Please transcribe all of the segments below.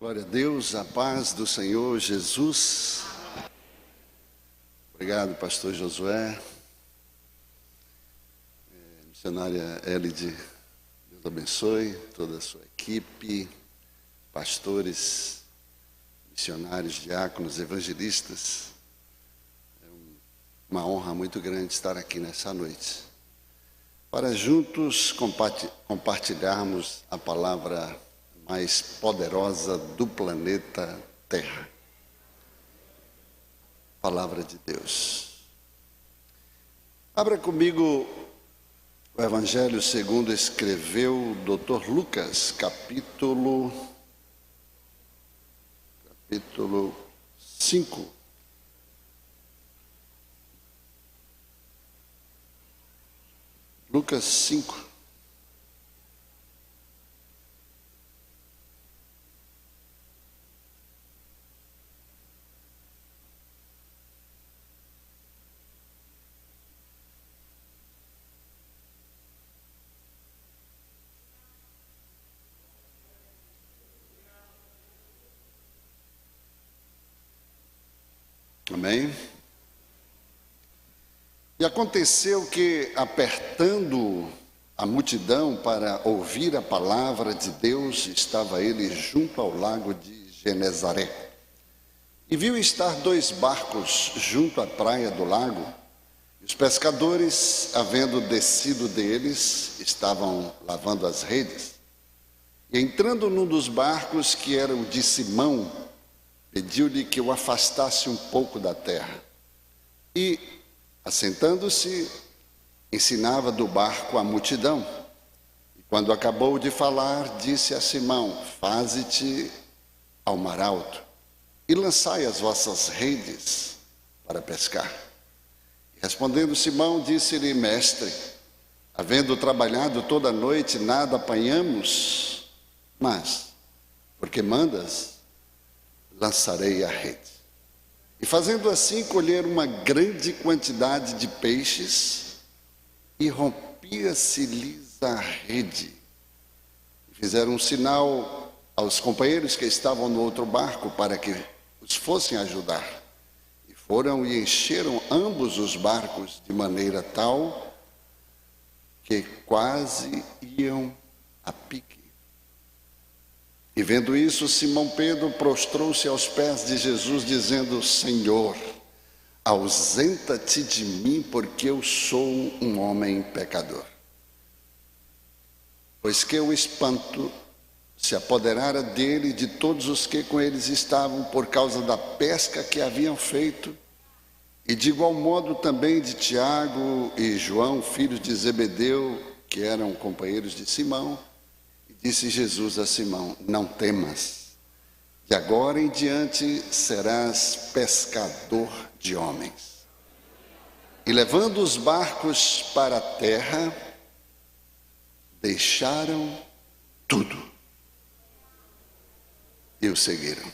Glória a Deus, a paz do Senhor Jesus. Obrigado, pastor Josué, missionária Elide, Deus abençoe toda a sua equipe, pastores, missionários, diáconos, evangelistas. É uma honra muito grande estar aqui nessa noite, para juntos compartilharmos a palavra mais poderosa do planeta Terra. Palavra de Deus. Abra comigo o Evangelho segundo escreveu o Dr. Lucas, capítulo 5. Lucas 5. Amém? E aconteceu que, apertando a multidão para ouvir a palavra de Deus, estava ele junto ao lago de Genezaré. E viu estar 2 barcos junto à praia do lago. E os pescadores, havendo descido deles, estavam lavando as redes. E entrando num dos barcos, que era o de Simão, pediu-lhe que o afastasse um pouco da terra. E, assentando-se, ensinava do barco a multidão. E quando acabou de falar, disse a Simão: faze-te ao mar alto e lançai as vossas redes para pescar. E respondendo Simão, disse-lhe: mestre, havendo trabalhado toda a noite, nada apanhamos, mas, porque mandas, lançarei a rede. E fazendo assim, colheram uma grande quantidade de peixes, e rompia-se-lhes a rede. E fizeram um sinal aos companheiros que estavam no outro barco, para que os fossem ajudar. E foram e encheram ambos os barcos, de maneira tal que quase iam a pique. E vendo isso, Simão Pedro prostrou-se aos pés de Jesus, dizendo: Senhor, ausenta-te de mim, porque eu sou um homem pecador. Pois que o espanto se apoderara dele e de todos os que com eles estavam, por causa da pesca que haviam feito, e de igual modo também de Tiago e João, filhos de Zebedeu, que eram companheiros de Simão. Disse Jesus a Simão: não temas, de agora em diante serás pescador de homens. E levando os barcos para a terra, deixaram tudo e o seguiram.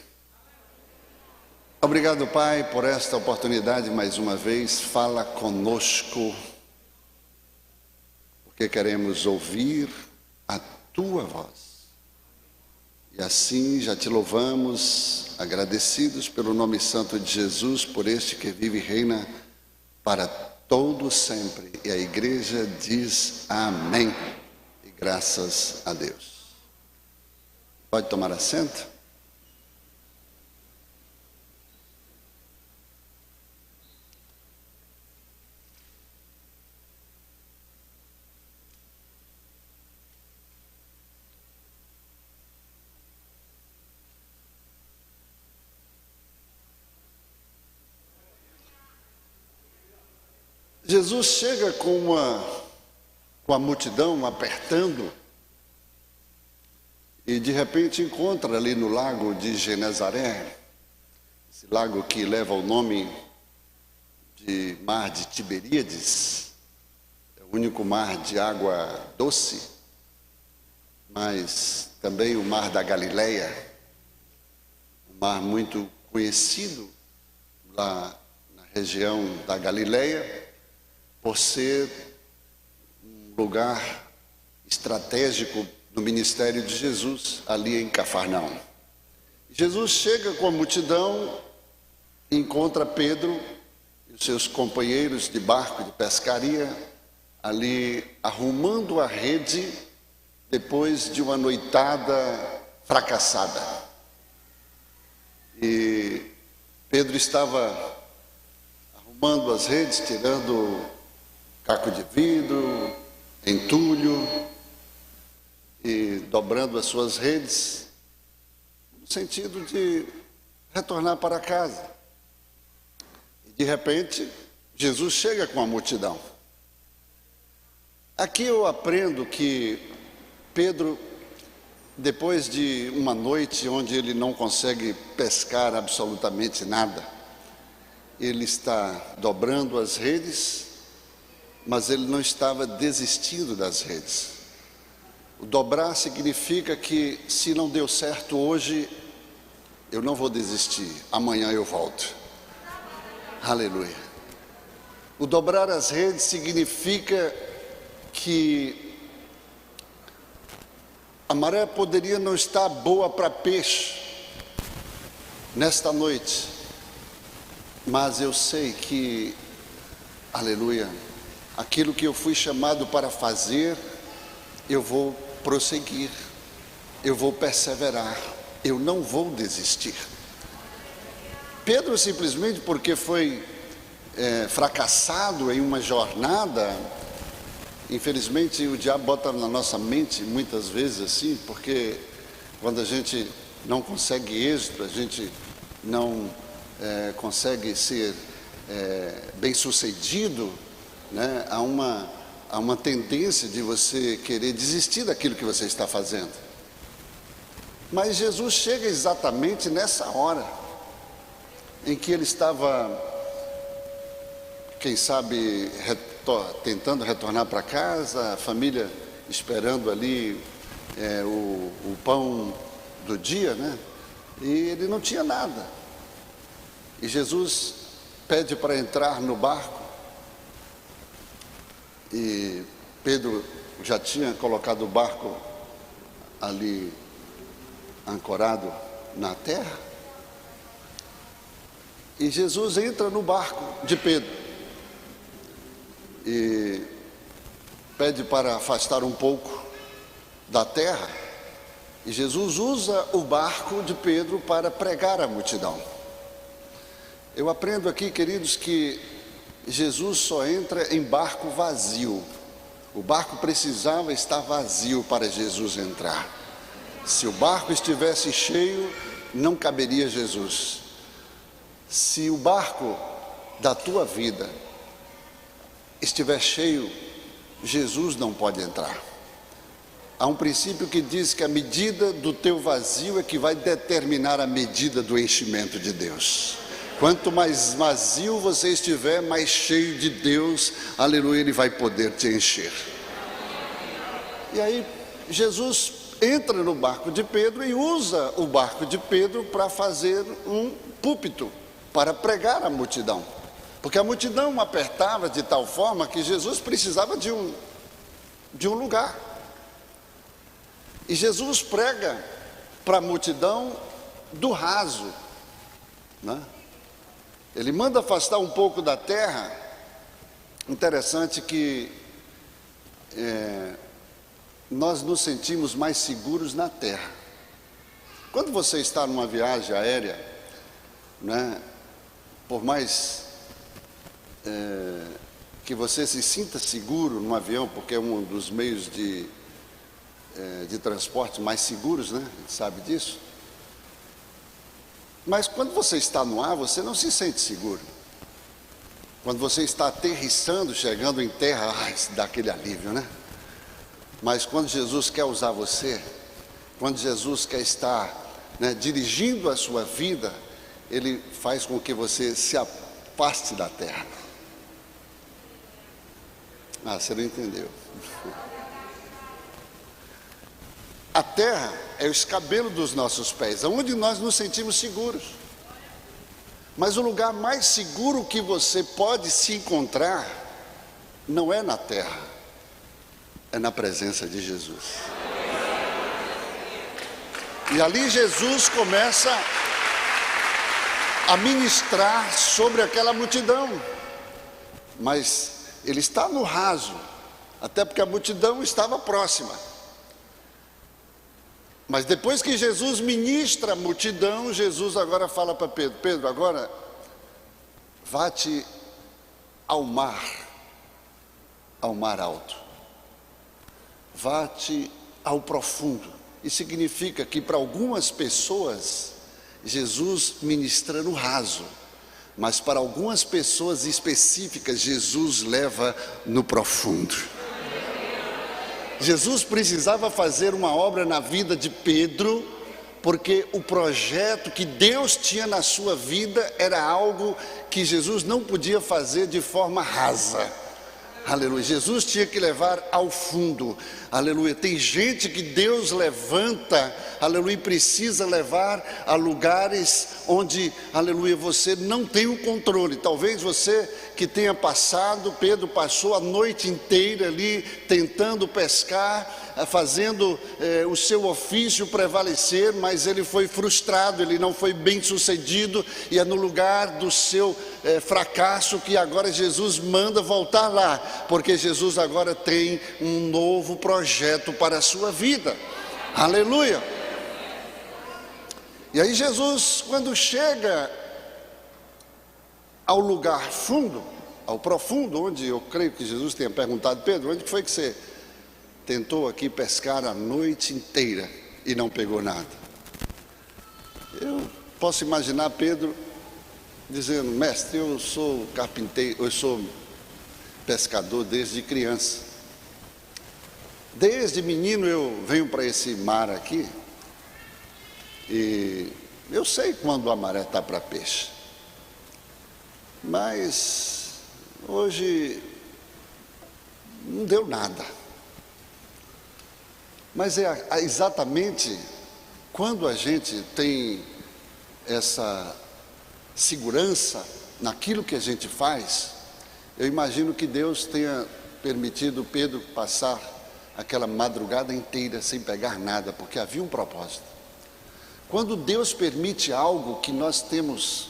Obrigado, Pai, por esta oportunidade mais uma vez. Fala conosco, porque queremos ouvir a tua voz. E assim já te louvamos, agradecidos pelo nome santo de Jesus, por este que vive e reina para todo sempre. E a igreja diz amém. E graças a Deus. Pode tomar assento? Jesus chega com a multidão apertando, e de repente encontra ali no lago de Genezaré, esse lago que leva o nome de Mar de Tiberíades, é o único mar de água doce, mas também o Mar da Galileia, um mar muito conhecido lá na região da Galileia, por ser um lugar estratégico do ministério de Jesus, ali em Cafarnaum. Jesus chega com a multidão, encontra Pedro e os seus companheiros de barco de pescaria ali arrumando a rede depois de uma noitada fracassada. E Pedro estava arrumando as redes, tirando caco de vidro, entulho e dobrando as suas redes, no sentido de retornar para casa. E de repente, Jesus chega com a multidão. Aqui eu aprendo que Pedro, depois de uma noite onde ele não consegue pescar absolutamente nada, ele está dobrando as redes, mas ele não estava desistindo das redes. O dobrar significa que se não deu certo hoje, eu não vou desistir, amanhã eu volto. Aleluia. O dobrar as redes significa que a maré poderia não estar boa para peixe nesta noite, mas eu sei que, aleluia, aquilo que eu fui chamado para fazer, eu vou prosseguir, eu vou perseverar, eu não vou desistir. Pedro, simplesmente porque foi fracassado em uma jornada, infelizmente o diabo bota na nossa mente muitas vezes assim, porque quando a gente não consegue êxito, a gente não consegue ser bem sucedido, né? Há uma tendência de você querer desistir daquilo que você está fazendo. Mas Jesus chega exatamente nessa hora em que ele estava, quem sabe, tentando retornar para casa, a família esperando ali o pão do dia, né? E ele não tinha nada. E Jesus pede para entrar no barco. E Pedro já tinha colocado o barco ali ancorado na terra. E Jesus entra no barco de Pedro e pede para afastar um pouco da terra, e Jesus usa o barco de Pedro para pregar à multidão. Eu aprendo aqui, queridos, que Jesus só entra em barco vazio. O barco precisava estar vazio para Jesus entrar. Se o barco estivesse cheio, não caberia Jesus. Se o barco da tua vida estiver cheio, Jesus não pode entrar. Há um princípio que diz que a medida do teu vazio é que vai determinar a medida do enchimento de Deus. Quanto mais vazio você estiver, mais cheio de Deus, aleluia, Ele vai poder te encher. E aí Jesus entra no barco de Pedro e usa o barco de Pedro para fazer um púlpito, para pregar à multidão. Porque a multidão apertava de tal forma que Jesus precisava de um lugar. E Jesus prega para a multidão do raso, né? Ele manda afastar um pouco da terra. Interessante que nós nos sentimos mais seguros na terra. Quando você está numa viagem aérea, né, por mais que você se sinta seguro no avião, porque é um dos meios de transporte mais seguros, né? A gente sabe disso. Mas quando você está no ar, você não se sente seguro. Quando você está aterrissando, chegando em terra, dá aquele alívio, né? Mas quando Jesus quer usar você, quando Jesus quer estar, né, dirigindo a sua vida, Ele faz com que você se afaste da terra. Você não entendeu. A terra é o escabelo dos nossos pés, onde nós nos sentimos seguros. Mas o lugar mais seguro que você pode se encontrar não é na terra, é na presença de Jesus. E ali Jesus começa a ministrar sobre aquela multidão. Mas ele está no raso, até porque a multidão estava próxima. Mas depois que Jesus ministra a multidão, Jesus agora fala para Pedro: Pedro, agora vá-te ao mar alto, vá-te ao profundo. Isso significa que para algumas pessoas, Jesus ministra no raso, mas para algumas pessoas específicas, Jesus leva no profundo. Jesus precisava fazer uma obra na vida de Pedro, porque o projeto que Deus tinha na sua vida era algo que Jesus não podia fazer de forma rasa. Aleluia. Jesus tinha que levar ao fundo. Aleluia. Tem gente que Deus levanta, aleluia, e precisa levar a lugares onde, aleluia, você não tem o controle. Talvez você que tenha passado, Pedro passou a noite inteira ali tentando pescar, fazendo o seu ofício prevalecer, mas ele foi frustrado, ele não foi bem sucedido, e é no lugar do seu fracasso que agora Jesus manda voltar lá, porque Jesus agora tem um novo projeto para a sua vida. Aleluia. E aí Jesus, quando chega ao lugar fundo, ao profundo, onde eu creio que Jesus tenha perguntado: Pedro, onde foi que você tentou aqui pescar a noite inteira e não pegou nada? Eu posso imaginar Pedro dizendo: mestre, eu sou carpinteiro, eu sou pescador desde criança. Desde menino eu venho para esse mar aqui e eu sei quando a maré está para peixe. Mas hoje não deu nada. Mas é exatamente quando a gente tem essa segurança naquilo que a gente faz, eu imagino que Deus tenha permitido Pedro passar aquela madrugada inteira sem pegar nada, porque havia um propósito. Quando Deus permite algo que nós temos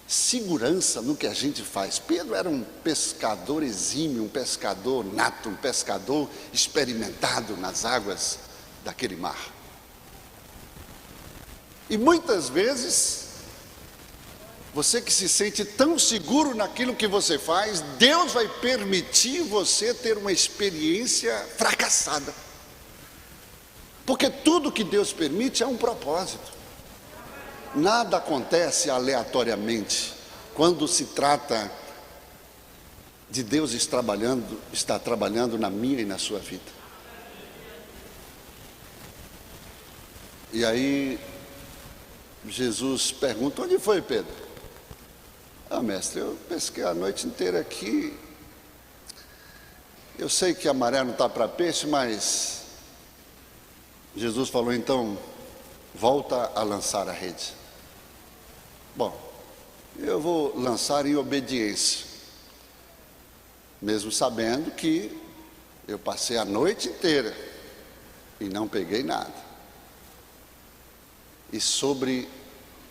segurança no que a gente faz. Pedro era um pescador exímio, um pescador nato, um pescador experimentado nas águas daquele mar. E muitas vezes, você que se sente tão seguro naquilo que você faz, Deus vai permitir você ter uma experiência fracassada. Porque tudo que Deus permite é um propósito. Nada acontece aleatoriamente quando se trata de Deus está trabalhando na minha e na sua vida. E aí Jesus pergunta: onde foi, Pedro? Mestre, eu pesquei a noite inteira aqui. Eu sei que a maré não está para peixe, mas Jesus falou: então volta a lançar a rede. Bom, eu vou lançar em obediência, mesmo sabendo que eu passei a noite inteira e não peguei nada. E sobre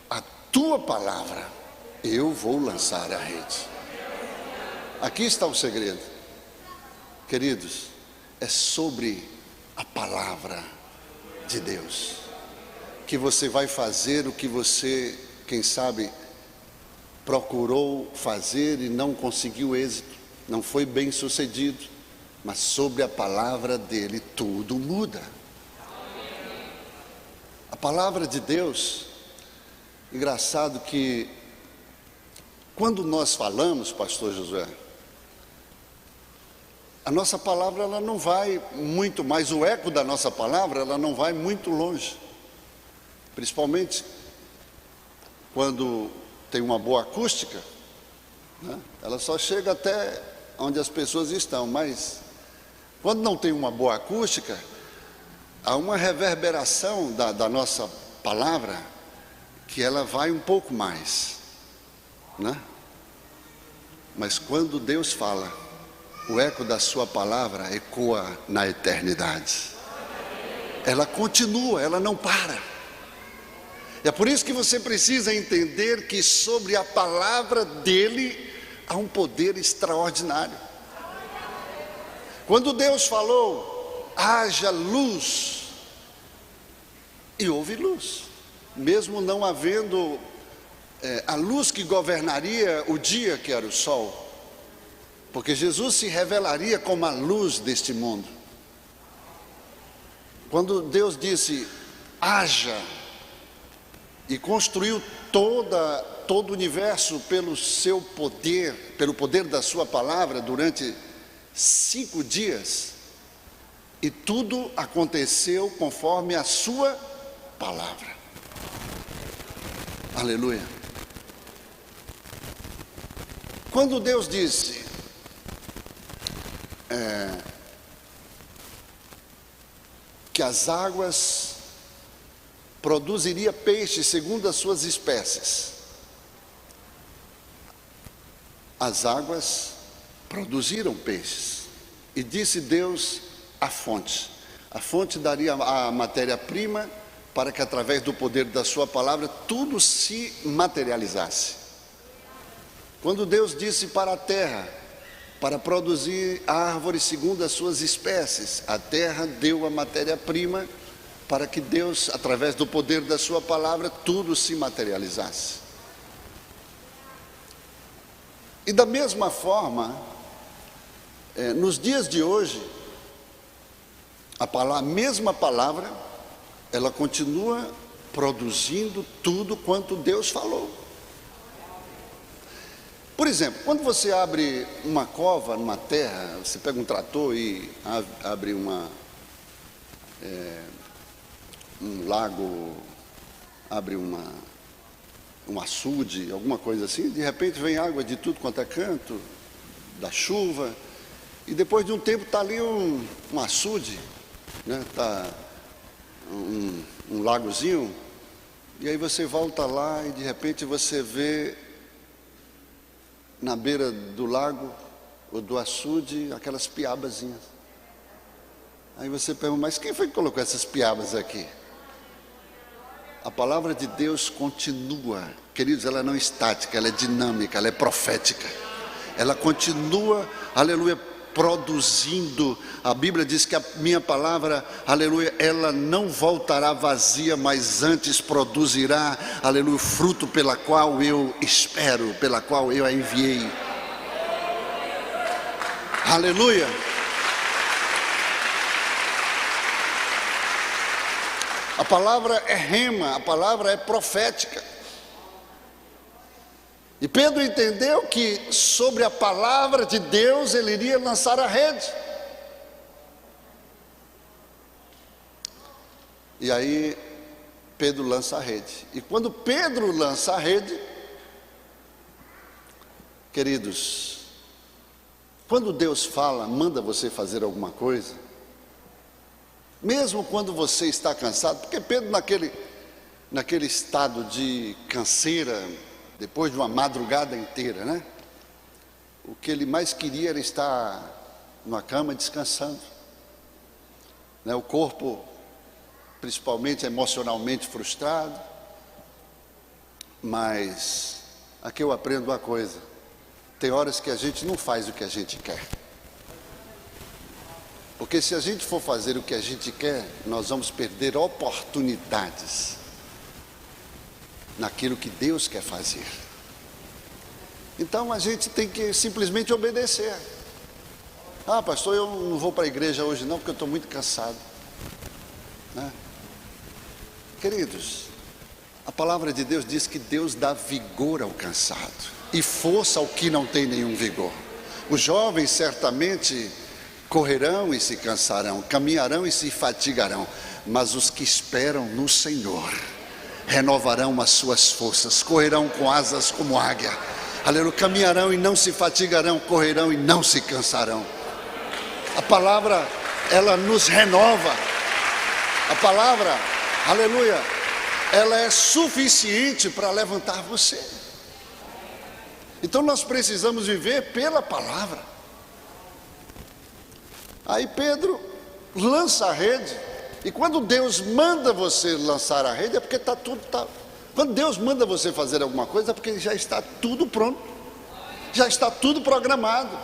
a tua palavra eu vou lançar a rede. Aqui está o segredo, queridos, é sobre a palavra de Deus que você vai fazer o que você, quem sabe, procurou fazer e não conseguiu êxito, não foi bem sucedido, mas sobre a palavra dele tudo muda. A palavra de Deus, engraçado que quando nós falamos, pastor Josué, a nossa palavra ela não vai muito mais, o eco da nossa palavra ela não vai muito longe, principalmente quando tem uma boa acústica, né? Ela só chega até onde as pessoas estão, mas quando não tem uma boa acústica, há uma reverberação da nossa palavra que ela vai um pouco mais, né? Mas quando Deus fala, o eco da sua palavra ecoa na eternidade. Ela continua, ela não para. É por isso que você precisa entender que sobre a palavra dele há um poder extraordinário. Quando Deus falou, haja luz, e houve luz, mesmo não havendo a luz que governaria o dia, que era o sol, porque Jesus se revelaria como a luz deste mundo. Quando Deus disse, haja, e construiu todo o universo pelo seu poder, pelo poder da sua palavra durante 5 dias, e tudo aconteceu conforme a sua palavra. Aleluia. Quando Deus disse que as águas produziria peixe segundo as suas espécies, as águas produziram peixes, e disse Deus a fonte daria a matéria-prima para que através do poder da sua palavra tudo se materializasse. Quando Deus disse para a terra, para produzir árvores segundo as suas espécies, a terra deu a matéria-prima para que Deus, através do poder da sua palavra, tudo se materializasse. E da mesma forma, nos dias de hoje, a mesma palavra, ela continua produzindo tudo quanto Deus falou. Por exemplo, quando você abre uma cova numa terra, você pega um trator e abre um lago, abre um açude, alguma coisa assim, de repente vem água de tudo quanto é canto, da chuva, e depois de um tempo está ali um açude, né? Está um lagozinho, e aí você volta lá e de repente você vê na beira do lago ou do açude aquelas piabazinhas. Aí você pergunta, mas quem foi que colocou essas piabas aqui? A palavra de Deus continua, queridos, ela não é estática, ela é dinâmica, ela é profética. Ela continua, aleluia, produzindo. A Bíblia diz que a minha palavra, aleluia, ela não voltará vazia, mas antes produzirá, aleluia, fruto pela qual eu espero, pela qual eu a enviei. Aleluia. A palavra é rema, a palavra é profética. E Pedro entendeu que sobre a palavra de Deus ele iria lançar a rede. E aí Pedro lança a rede. E quando Pedro lança a rede, queridos, quando Deus fala, manda você fazer alguma coisa, mesmo quando você está cansado, porque Pedro naquele estado de canseira, depois de uma madrugada inteira, né? O que ele mais queria era estar numa cama descansando, né? O corpo, principalmente emocionalmente frustrado. Mas aqui eu aprendo uma coisa: tem horas que a gente não faz o que a gente quer. Porque se a gente for fazer o que a gente quer, nós vamos perder oportunidades naquilo que Deus quer fazer. Então a gente tem que simplesmente obedecer. Ah, pastor, eu não vou para a igreja hoje não, porque eu estou muito cansado, né? Queridos, a palavra de Deus diz que Deus dá vigor ao cansado e força ao que não tem nenhum vigor. Os jovens certamente correrão e se cansarão, caminharão e se fatigarão, mas os que esperam no Senhor renovarão as suas forças, correrão com asas como águia, aleluia, caminharão e não se fatigarão, correrão e não se cansarão. A palavra, ela nos renova. A palavra, aleluia, ela é suficiente para levantar você. Então nós precisamos viver pela palavra. Aí Pedro lança a rede, e quando Deus manda você lançar a rede, é porque tudo Quando Deus manda você fazer alguma coisa, é porque já está tudo pronto, já está tudo programado.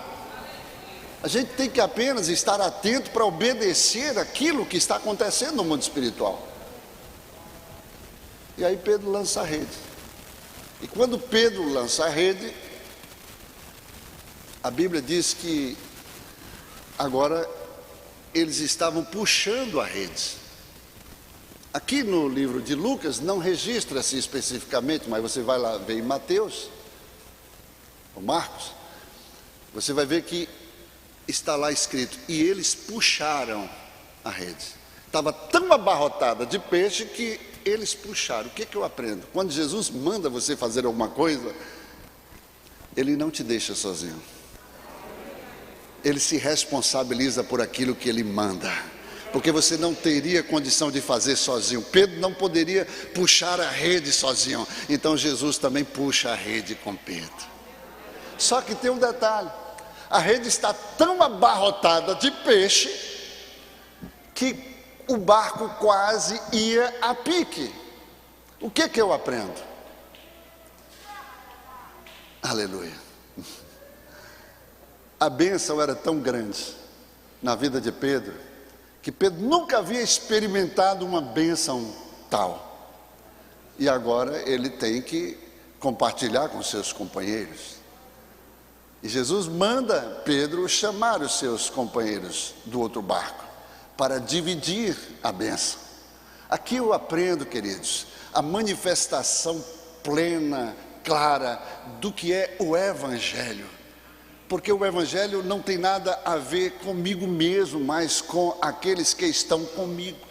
A gente tem que apenas estar atento para obedecer aquilo que está acontecendo no mundo espiritual. E aí Pedro lança a rede. E quando Pedro lança a rede, a Bíblia diz que agora eles estavam puxando a rede. Aqui no livro de Lucas não registra-se especificamente, mas você vai lá ver em Mateus, ou Marcos, você vai ver que está lá escrito, e eles puxaram a rede. Estava tão abarrotada de peixe que eles puxaram. O que eu aprendo? Quando Jesus manda você fazer alguma coisa, Ele não te deixa sozinho. Ele se responsabiliza por aquilo que Ele manda, porque você não teria condição de fazer sozinho. Pedro não poderia puxar a rede sozinho, então Jesus também puxa a rede com Pedro. Só que tem um detalhe, a rede está tão abarrotada de peixe, que o barco quase ia a pique. O que eu aprendo? Aleluia. A bênção era tão grande na vida de Pedro, que Pedro nunca havia experimentado uma bênção tal. E agora ele tem que compartilhar com seus companheiros. E Jesus manda Pedro chamar os seus companheiros do outro barco, para dividir a bênção. Aqui eu aprendo, queridos, a manifestação plena, clara, do que é o Evangelho. Porque o Evangelho não tem nada a ver comigo mesmo, mas com aqueles que estão comigo.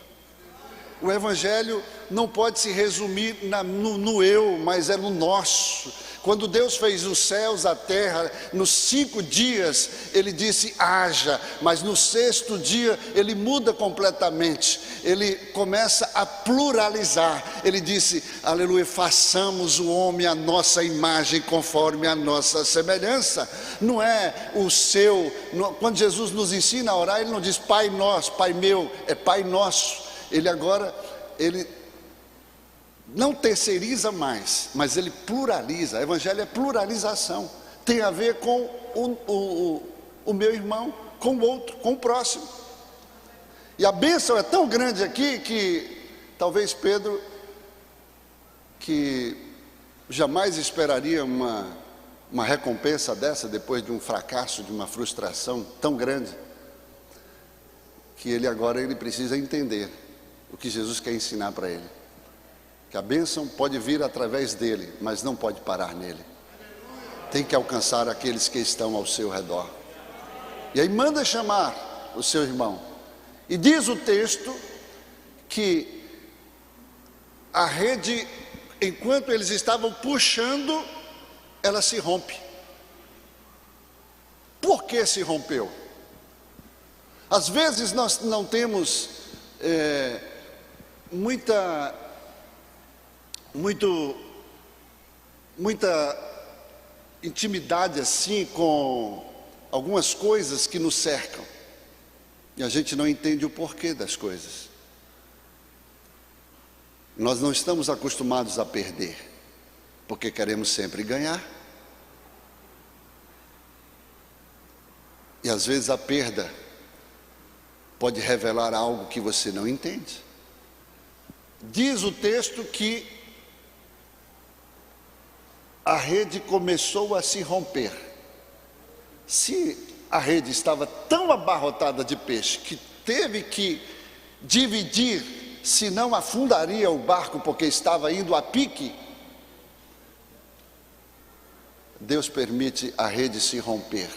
O Evangelho não pode se resumir no eu, mas é no nosso. Quando Deus fez os céus, a terra, nos 5 dias, Ele disse haja, mas no 6º dia, Ele muda completamente, Ele começa a pluralizar, Ele disse, aleluia, façamos o homem à nossa imagem, conforme a nossa semelhança. Não é o seu, quando Jesus nos ensina a orar, Ele não diz Pai nosso, Pai meu, é Pai nosso. Ele agora, Ele não terceiriza mais, mas Ele pluraliza. O Evangelho é pluralização, tem a ver com o meu irmão, com o outro, com o próximo. E a bênção é tão grande aqui, que talvez Pedro, que jamais esperaria uma recompensa dessa, depois de um fracasso, de uma frustração tão grande, que ele precisa entender o que Jesus quer ensinar para ele. Que a bênção pode vir através dele, mas não pode parar nele. Tem que alcançar aqueles que estão ao seu redor. E aí manda chamar o seu irmão. E diz o texto que a rede, enquanto eles estavam puxando, ela se rompe. Por que se rompeu? Às vezes nós não temos muita intimidade assim com algumas coisas que nos cercam, e a gente não entende o porquê das coisas. Nós não estamos acostumados a perder, porque queremos sempre ganhar, e às vezes a perda pode revelar algo que você não entende. Diz o texto que a rede começou a se romper. Se a rede estava tão abarrotada de peixe que teve que dividir, senão afundaria o barco porque estava indo a pique, Deus permite a rede se romper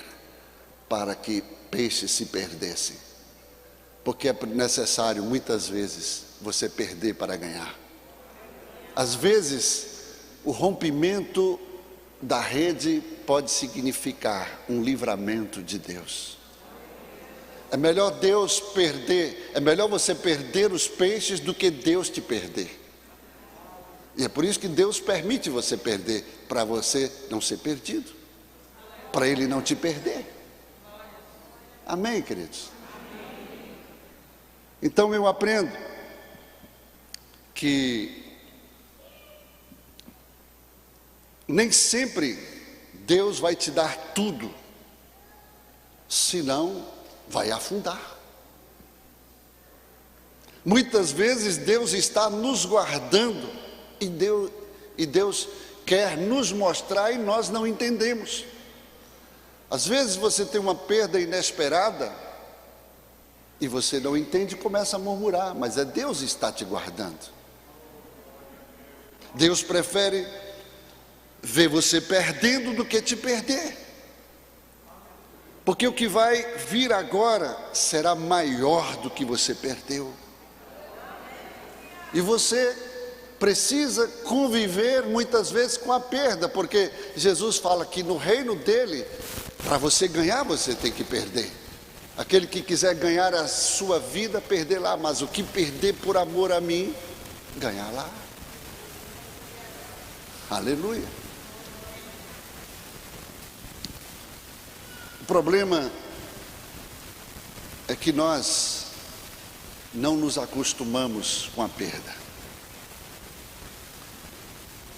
para que peixes se perdessem, porque é necessário muitas vezes você perder para ganhar. Às vezes o rompimento da rede pode significar um livramento de Deus. É melhor é melhor você perder os peixes do que Deus te perder. E é por isso que Deus permite você perder, para você não ser perdido, para Ele não te perder. Amém, queridos? Então eu aprendo que Nem sempre Deus vai te dar tudo, senão vai afundar. Muitas vezes Deus está nos guardando e Deus quer nos mostrar e nós não entendemos. Às vezes você tem uma perda inesperada e você não entende e começa a murmurar, mas é Deus que está te guardando. Deus prefere ver você perdendo do que te perder, porque o que vai vir agora será maior do que você perdeu, e você precisa conviver muitas vezes com a perda, porque Jesus fala que no reino dele, para você ganhar, você tem que perder. Aquele que quiser ganhar a sua vida, perder lá, mas o que perder por amor a mim, ganhar lá. Aleluia. O problema é que nós não nos acostumamos com a perda.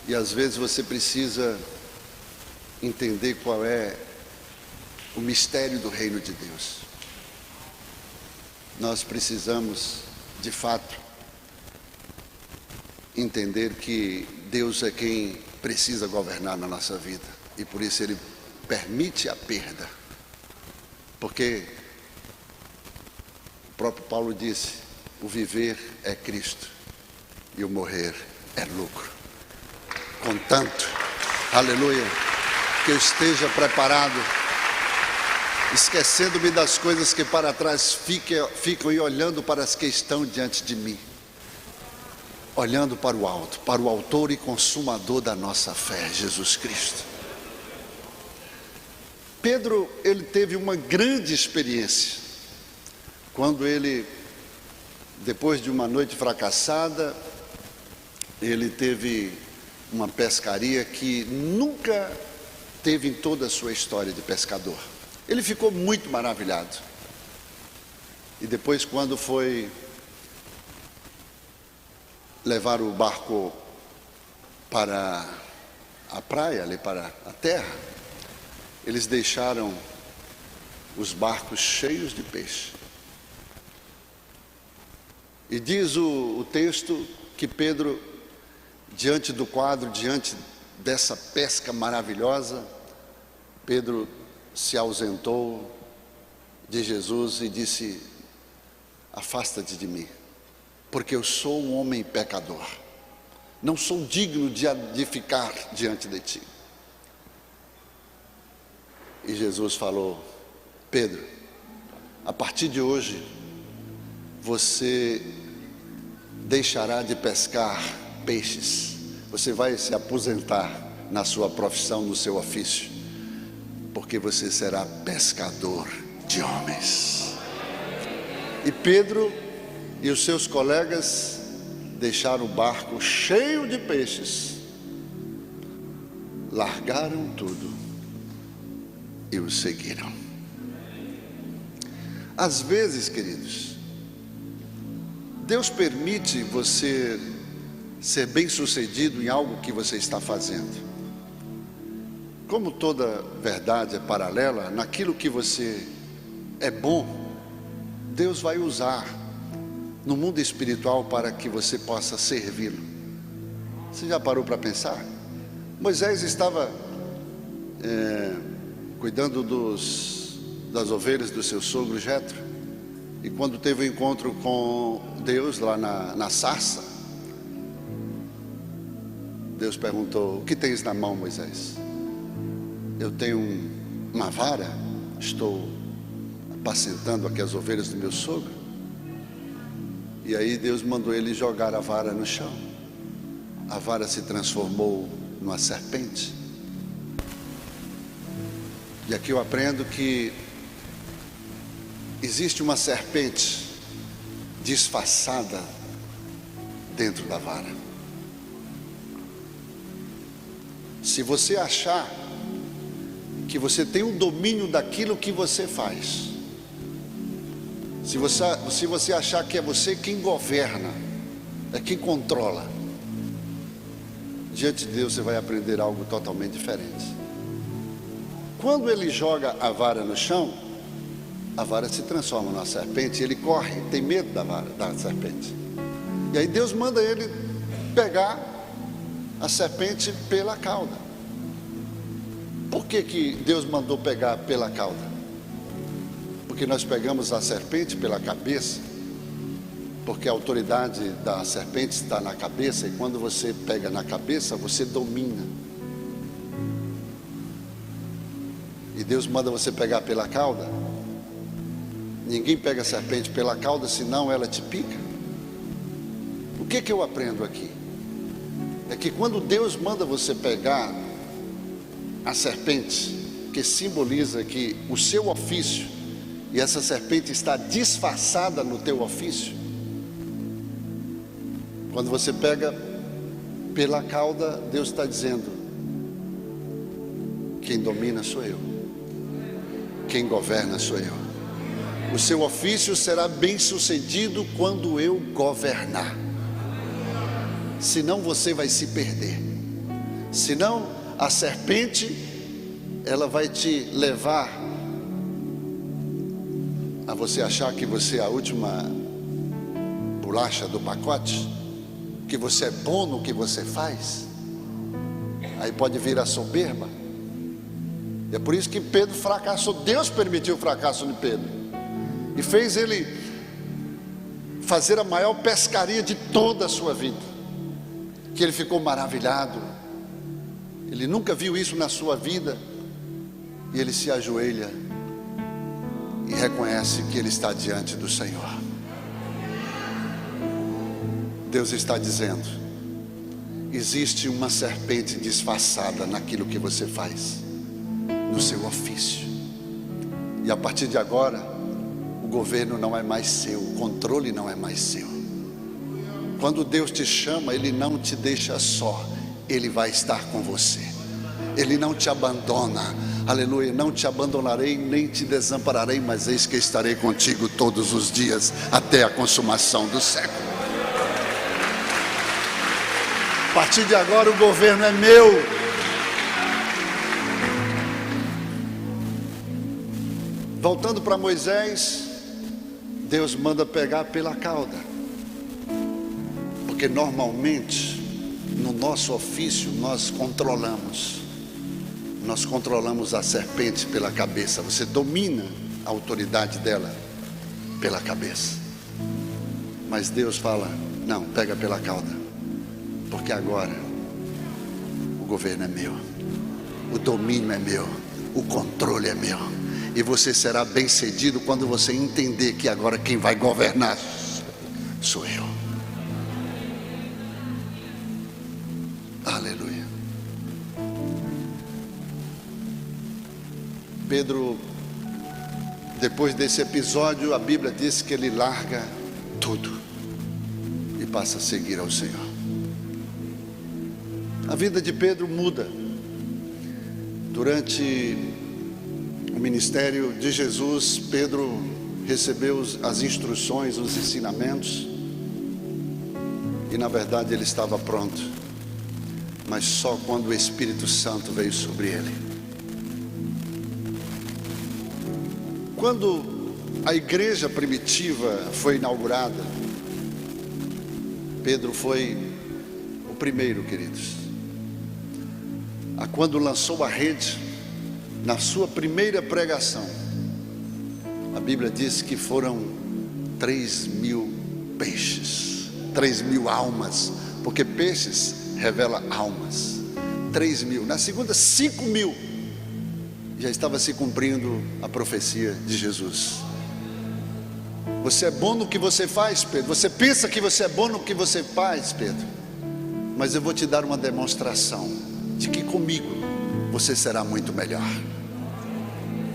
E às vezes você precisa entender qual é o mistério do reino de Deus. Nós precisamos, de fato, entender que Deus é quem precisa governar na nossa vida, e por isso Ele permite a perda, porque o próprio Paulo disse: o viver é Cristo e o morrer é lucro. Contanto, aleluia, que eu esteja preparado, esquecendo-me das coisas que para trás ficam e olhando para as que estão diante de mim, olhando para o alto, para o autor e consumador da nossa fé, Jesus Cristo. Pedro, ele teve uma grande experiência, quando ele, depois de uma noite fracassada, ele teve uma pescaria que nunca teve em toda a sua história de pescador. Ele ficou muito maravilhado. E depois, quando foi levar o barco para a praia, ali para a terra, eles deixaram os barcos cheios de peixe. E diz o texto que Pedro, diante do quadro, diante dessa pesca maravilhosa, Pedro se ausentou de Jesus e disse: afasta-te de mim, porque eu sou um homem pecador, não sou digno de ficar diante de ti. E Jesus falou: Pedro, a partir de hoje você deixará de pescar peixes, você vai se aposentar na sua profissão, no seu ofício, porque você será pescador de homens. E Pedro e os seus colegas deixaram o barco cheio de peixes, largaram tudo e o seguiram. Às vezes, queridos, Deus permite você ser bem-sucedido em algo que você está fazendo. Como toda verdade é paralela, naquilo que você é bom, Deus vai usar no mundo espiritual para que você possa servi-lo. Você já parou para pensar? Moisés estava cuidando das ovelhas do seu sogro Jetro, e quando teve o encontro com Deus lá na sarça, Deus perguntou: o que tens na mão, Moisés? Eu tenho uma vara, estou apacentando aqui as ovelhas do meu sogro. E aí Deus mandou ele jogar a vara no chão. A vara se transformou numa serpente. E aqui eu aprendo que existe uma serpente disfarçada dentro da vara. Se você achar que você tem o domínio daquilo que você faz, se você achar que é você quem governa, é quem controla, diante de Deus você vai aprender algo totalmente diferente. Quando ele joga a vara no chão, a vara se transforma numa serpente, e ele corre, tem medo da serpente. E aí Deus manda ele pegar a serpente pela cauda. Por que Deus mandou pegar pela cauda? Porque nós pegamos a serpente pela cabeça, porque a autoridade da serpente está na cabeça, e quando você pega na cabeça, você domina. E Deus manda você pegar pela cauda. Ninguém pega a serpente pela cauda, senão ela te pica. O que eu aprendo aqui? É que quando Deus manda você pegar a serpente, que simboliza que o seu ofício, e essa serpente está disfarçada no teu ofício, quando você pega pela cauda, Deus está dizendo: quem domina sou eu, quem governa sou eu. O seu ofício será bem sucedido quando eu governar. Senão você vai se perder. Senão a serpente, ela vai te levar a você achar que você é a última bolacha do pacote, que você é bom no que você faz. Aí pode vir a soberba. É por isso que Pedro fracassou. Deus permitiu o fracasso de Pedro e fez ele fazer a maior pescaria de toda a sua vida, que ele ficou maravilhado. Ele nunca viu isso na sua vida, e ele se ajoelha e reconhece que ele está diante do Senhor. Deus está dizendo: existe uma serpente disfarçada naquilo que você faz, no seu ofício. E a partir de agora, o governo não é mais seu, o controle não é mais seu. Quando Deus te chama, Ele não te deixa só, Ele vai estar com você. Ele não te abandona. Aleluia, não te abandonarei, nem te desampararei, mas eis que estarei contigo todos os dias, até a consumação do século. A partir de agora o governo é meu. Voltando para Moisés, Deus manda pegar pela cauda, porque normalmente no nosso ofício nós controlamos a serpente pela cabeça. Você domina a autoridade dela pela cabeça. Mas Deus fala: não, pega pela cauda, porque agora o governo é meu, o domínio é meu, o controle é meu. E você será bem-sucedido quando você entender que agora quem vai governar sou eu. Aleluia. Pedro, depois desse episódio, a Bíblia diz que ele larga tudo e passa a seguir ao Senhor. A vida de Pedro muda. Durante o ministério de Jesus, Pedro recebeu as instruções, os ensinamentos, e na verdade ele estava pronto, mas só quando o Espírito Santo veio sobre ele. Quando a igreja primitiva foi inaugurada, Pedro foi o primeiro, queridos, a quando lançou a rede, na sua primeira pregação, a Bíblia diz que foram 3.000 peixes, 3.000 almas, porque peixes revela almas. 3.000, na segunda 5.000, já estava se cumprindo a profecia de Jesus. Você é bom no que você faz, Pedro. Você pensa que você é bom no que você faz, Pedro, mas eu vou te dar uma demonstração de que comigo você será muito melhor.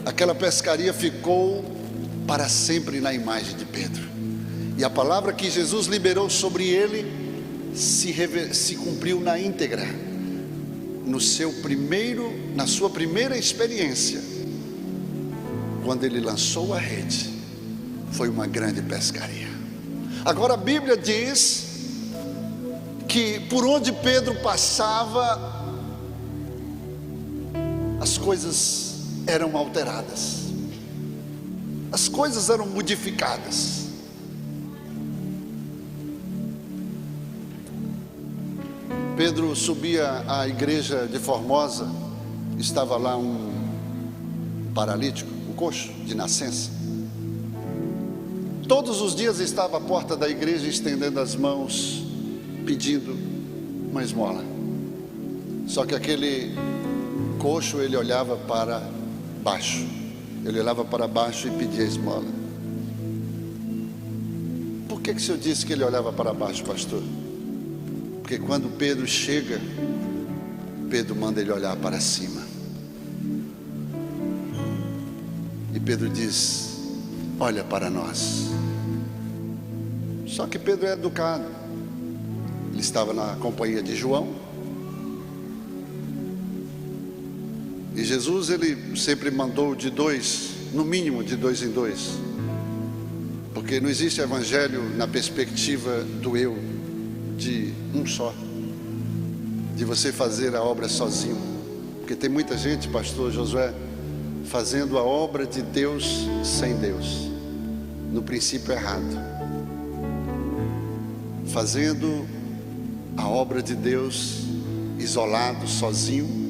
Aquela pescaria ficou para sempre na imagem de Pedro, e a palavra que Jesus liberou sobre ele se cumpriu na íntegra, na sua primeira experiência. Quando ele lançou a rede, foi uma grande pescaria. Agora a Bíblia diz que por onde Pedro passava, as coisas eram alteradas, as coisas eram modificadas. Pedro subia à igreja de Formosa, estava lá um paralítico, um coxo de nascença. Todos os dias estava à porta da igreja estendendo as mãos, pedindo uma esmola. Só que aquele coxo, ele olhava para baixo. Ele olhava para baixo e pedia esmola. Por que o senhor disse que ele olhava para baixo, pastor? Porque quando Pedro chega, Pedro manda ele olhar para cima. E Pedro diz: olha para nós. Só que Pedro é educado. Ele estava na companhia de João. E Jesus, ele sempre mandou de dois, no mínimo de dois em dois. Porque não existe evangelho na perspectiva do eu, de um só, de você fazer a obra sozinho. Porque tem muita gente, pastor Josué, fazendo a obra de Deus sem Deus, no princípio errado, fazendo a obra de Deus isolado, sozinho,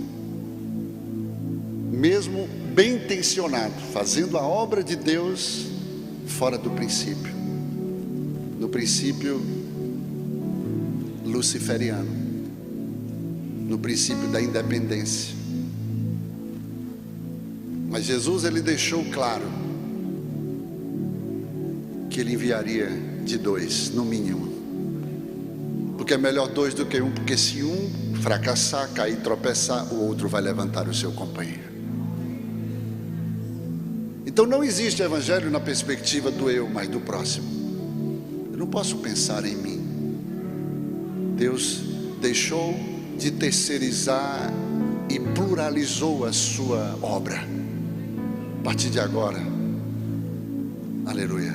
mesmo bem intencionado, fazendo a obra de Deus fora do princípio, no princípio luciferiano, no princípio da independência. Mas Jesus, ele deixou claro que ele enviaria de dois, no mínimo, porque é melhor dois do que um, porque se um fracassar, cair, tropeçar, o outro vai levantar o seu companheiro. Então não existe evangelho na perspectiva do eu, mas do próximo. Eu não posso pensar em mim. Deus deixou de terceirizar e pluralizou a sua obra. A partir de agora, aleluia,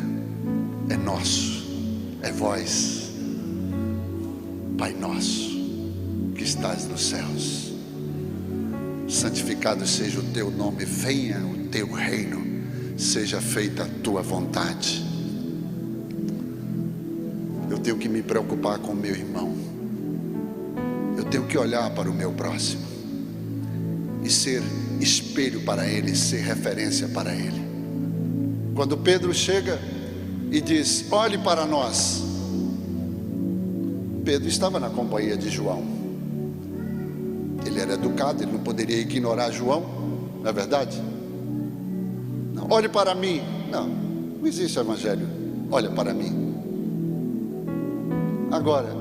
é nosso, é vós, Pai nosso que estás nos céus, santificado seja o teu nome, venha o teu reino, seja feita a tua vontade. Eu tenho que me preocupar com o meu irmão, eu tenho que olhar para o meu próximo e ser espelho para ele, ser referência para ele. Quando Pedro chega e diz: olhe para nós, Pedro estava na companhia de João. Ele era educado, ele não poderia ignorar João, não é verdade? Não, olhe para mim. Não existe evangelho, olha para mim. Agora,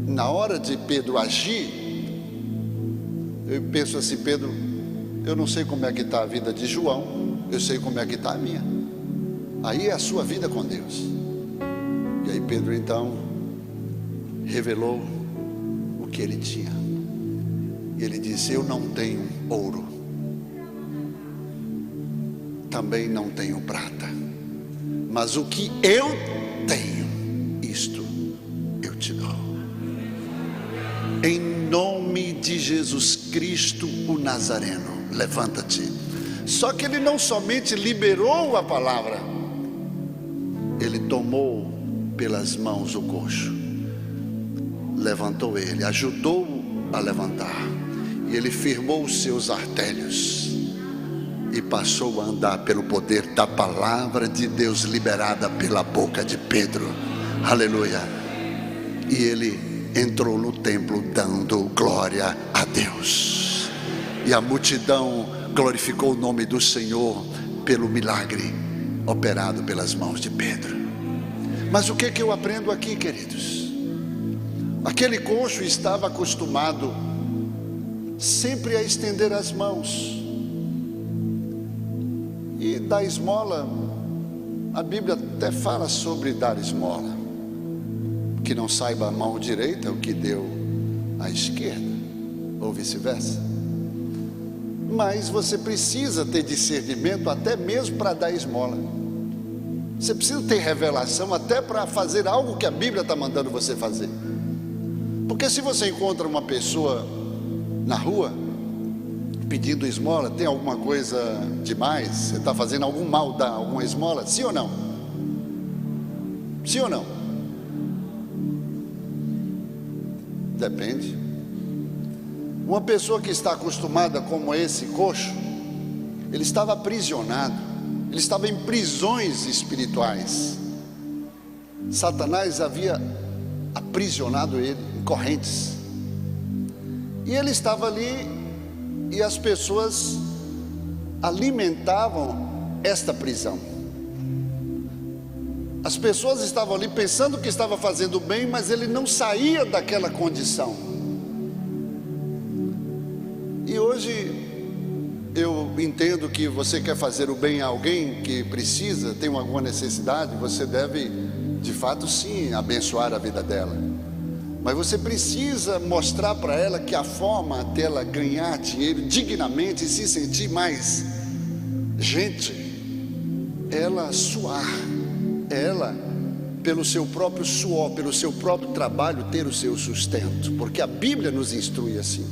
na hora de Pedro agir, eu penso assim: Pedro, eu não sei como é que está a vida de João, eu sei como é que está a minha. Aí é a sua vida com Deus. E aí Pedro então revelou o que ele tinha. E ele disse: eu não tenho ouro, também não tenho prata, mas o que eu tenho, isto eu te dou. Em nome de Jesus Cristo, o Nazareno, levanta-te. Só que ele não somente liberou a palavra, ele tomou pelas mãos o coxo, levantou ele, ajudou-o a levantar, e ele firmou os seus artérios e passou a andar pelo poder da palavra de Deus liberada pela boca de Pedro. Aleluia. E ele entrou no templo dando glória a Deus, e a multidão glorificou o nome do Senhor pelo milagre operado pelas mãos de Pedro. Mas o que eu aprendo aqui, queridos? Aquele coxo estava acostumado sempre a estender as mãos e dar esmola. A Bíblia até fala sobre dar esmola. Que não saiba a mão direita o que deu à esquerda, ou vice-versa. Mas você precisa ter discernimento até mesmo para dar esmola. Você precisa ter revelação até para fazer algo que a Bíblia está mandando você fazer. Porque se você encontra uma pessoa na rua pedindo esmola, tem alguma coisa demais? Você está fazendo algum mal, dá alguma esmola? Sim ou não? Sim ou não? Depende. Uma pessoa que está acostumada como esse coxo, ele estava aprisionado, ele estava em prisões espirituais. Satanás havia aprisionado ele em correntes, e ele estava ali, e as pessoas alimentavam esta prisão. As pessoas estavam ali pensando que estava fazendo bem, mas ele não saía daquela condição. E hoje eu entendo que você quer fazer o bem a alguém que precisa, tem alguma necessidade, você deve, de fato sim, abençoar a vida dela. Mas você precisa mostrar para ela que a forma dela ganhar dinheiro dignamente e se sentir mais gente, ela suar, ela, pelo seu próprio suor, pelo seu próprio trabalho, ter o seu sustento, porque a Bíblia nos instrui assim.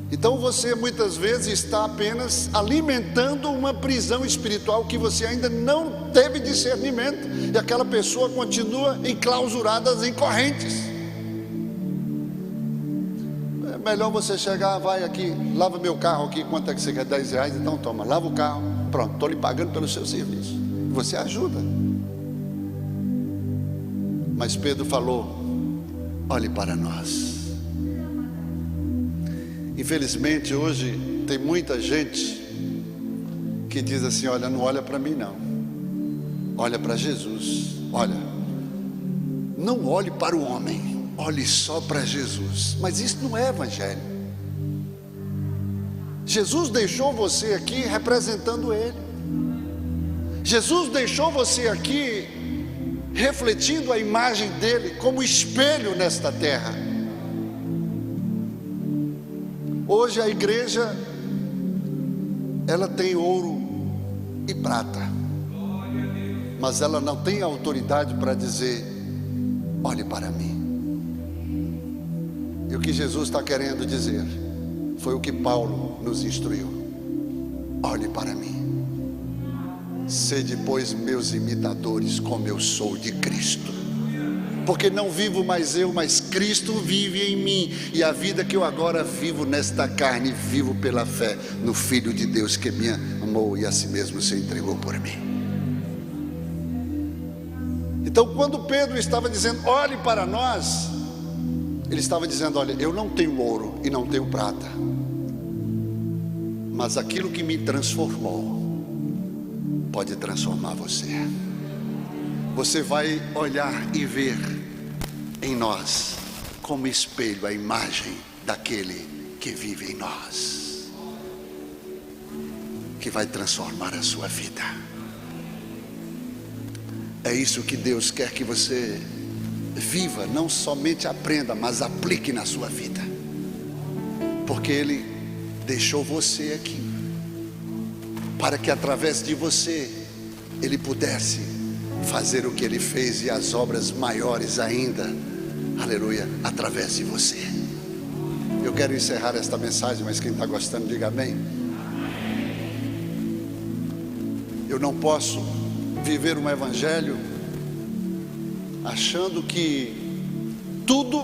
Então você muitas vezes está apenas alimentando uma prisão espiritual que você ainda não teve discernimento, e aquela pessoa continua enclausurada em correntes. É melhor você chegar, vai aqui, lava meu carro aqui, quanto é que você quer? R$10, então toma, lava o carro, pronto, estou lhe pagando pelo seu serviço. Você ajuda. Mas Pedro falou: olhe para nós. Infelizmente hoje tem muita gente que diz assim: olha, não olha para mim não, olha para Jesus. Olha, não olhe para o homem, olhe só para Jesus. Mas isso não é evangelho. Jesus deixou você aqui representando Ele. Jesus deixou você aqui refletindo a imagem dele como espelho nesta terra. Hoje a igreja, ela tem ouro e prata, mas ela não tem autoridade para dizer: olhe para mim. E o que Jesus está querendo dizer foi o que Paulo nos instruiu: olhe para mim. Sede, pois, meus imitadores, como eu sou de Cristo. Porque não vivo mais eu, mas Cristo vive em mim. E a vida que eu agora vivo nesta carne, vivo pela fé no Filho de Deus que me amou e a si mesmo se entregou por mim. Então quando Pedro estava dizendo: olhe para nós, ele estava dizendo: olha, eu não tenho ouro e não tenho prata, mas aquilo que me transformou pode transformar você. Você vai olhar e ver em nós como espelho a imagem daquele que vive em nós, que vai transformar a sua vida. É isso que Deus quer que você viva, não somente aprenda, mas aplique na sua vida, porque Ele deixou você aqui para que através de você Ele pudesse fazer o que Ele fez e as obras maiores ainda, aleluia, através de você. Eu quero encerrar esta mensagem, mas quem está gostando diga amém. Eu não posso viver um evangelho achando que tudo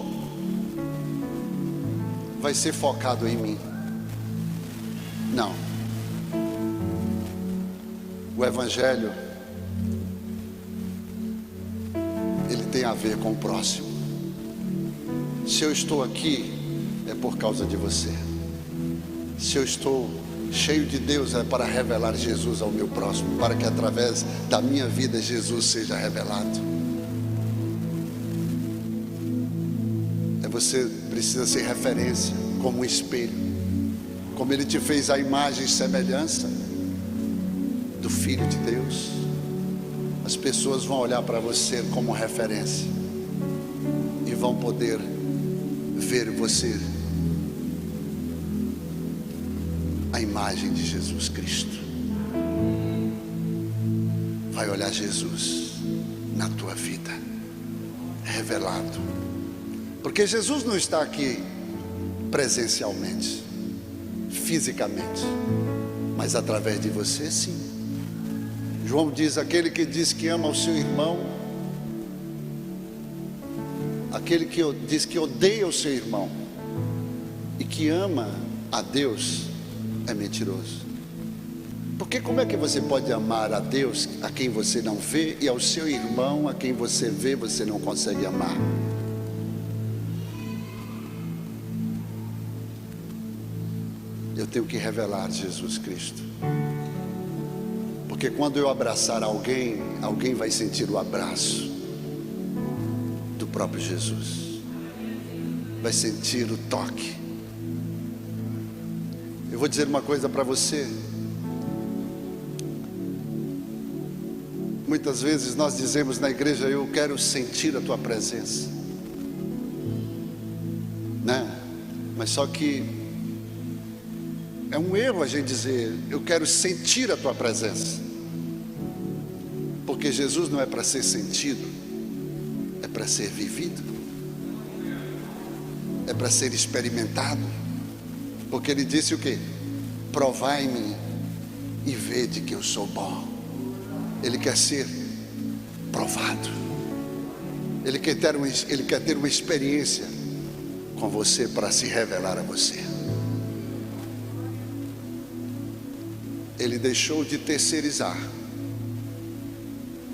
vai ser focado em mim. Não. O evangelho, ele tem a ver com o próximo. Se eu estou aqui, é por causa de você. Se eu estou cheio de Deus, é para revelar Jesus ao meu próximo, para que através da minha vida Jesus seja revelado. Você precisa ser referência, como um espelho, como Ele te fez a imagem e semelhança do Filho de Deus. As pessoas vão olhar para você como referência e vão poder ver você a imagem de Jesus Cristo. Vai olhar Jesus na tua vida. revelado. Porque Jesus não está aqui presencialmente, fisicamente, mas através de você, sim. João diz: aquele que diz que ama o seu irmão, aquele que diz que odeia o seu irmão e que ama a Deus é mentiroso. Porque como é que você pode amar a Deus a quem você não vê, e ao seu irmão a quem você vê você não consegue amar? Eu tenho que revelar Jesus Cristo, porque quando eu abraçar alguém, alguém vai sentir o abraço do próprio Jesus, vai sentir o toque. Eu vou dizer uma coisa para você. Muitas vezes nós dizemos na igreja: eu quero sentir a tua presença, né? Mas só que é um erro a gente dizer: eu quero sentir a tua presença, porque Jesus não é para ser sentido, é para ser vivido, é para ser experimentado. Porque ele disse o quê? Provai-me e vede que eu sou bom. Ele quer ser provado. Ele quer ter uma experiência com você para se revelar a você. Ele deixou de terceirizar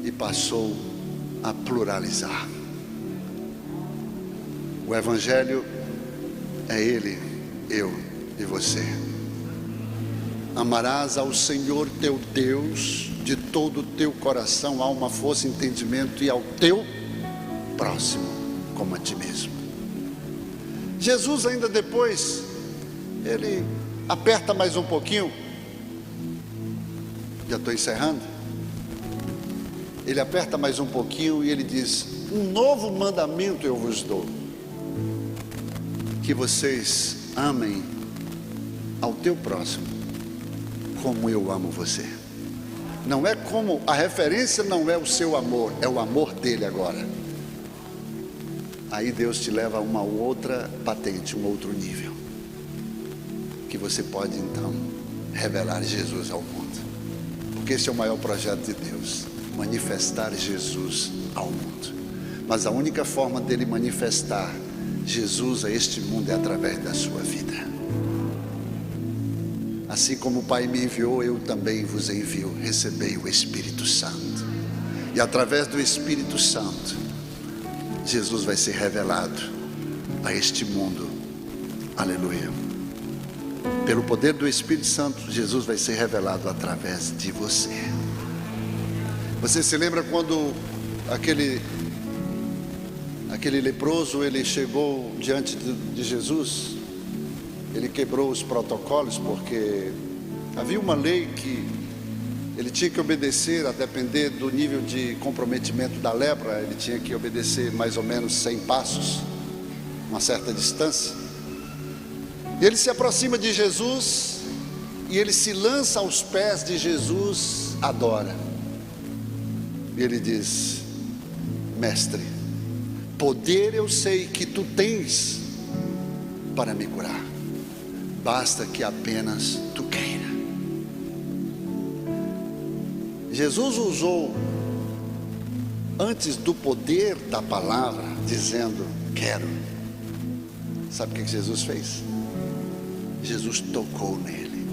e passou a pluralizar. O Evangelho é Ele, eu e você. Amarás ao Senhor teu Deus de todo o teu coração, alma, força, entendimento, e ao teu próximo como a ti mesmo. Jesus ainda depois, ele aperta mais um pouquinho. Já estou encerrando. Ele aperta mais um pouquinho e ele diz: um novo mandamento eu vos dou, que vocês amem ao teu próximo como eu amo você. Não é como, a referência não é o seu amor, é o amor dele agora. Aí Deus te leva a uma outra patente, um outro nível, que você pode então revelar Jesus ao mundo. Porque esse é o maior projeto de Deus, manifestar Jesus ao mundo. Mas a única forma dele manifestar Jesus a este mundo é através da sua vida. Assim como o Pai me enviou, eu também vos envio. Recebei o Espírito Santo, e através do Espírito Santo Jesus vai ser revelado a este mundo. Aleluia. Pelo poder do Espírito Santo, Jesus vai ser revelado através de você. Você se lembra quando aquele leproso, ele chegou diante de Jesus? Ele quebrou os protocolos, porque havia uma lei que ele tinha que obedecer, a depender do nível de comprometimento da lepra. Ele tinha que obedecer mais ou menos 100 passos, uma certa distância. E ele se aproxima de Jesus, e ele se lança aos pés de Jesus, adora. E ele diz: mestre, poder eu sei que tu tens para me curar, basta que apenas tu queira. Jesus usou, antes do poder da palavra, dizendo quero. Sabe o que Jesus fez? Jesus tocou nele,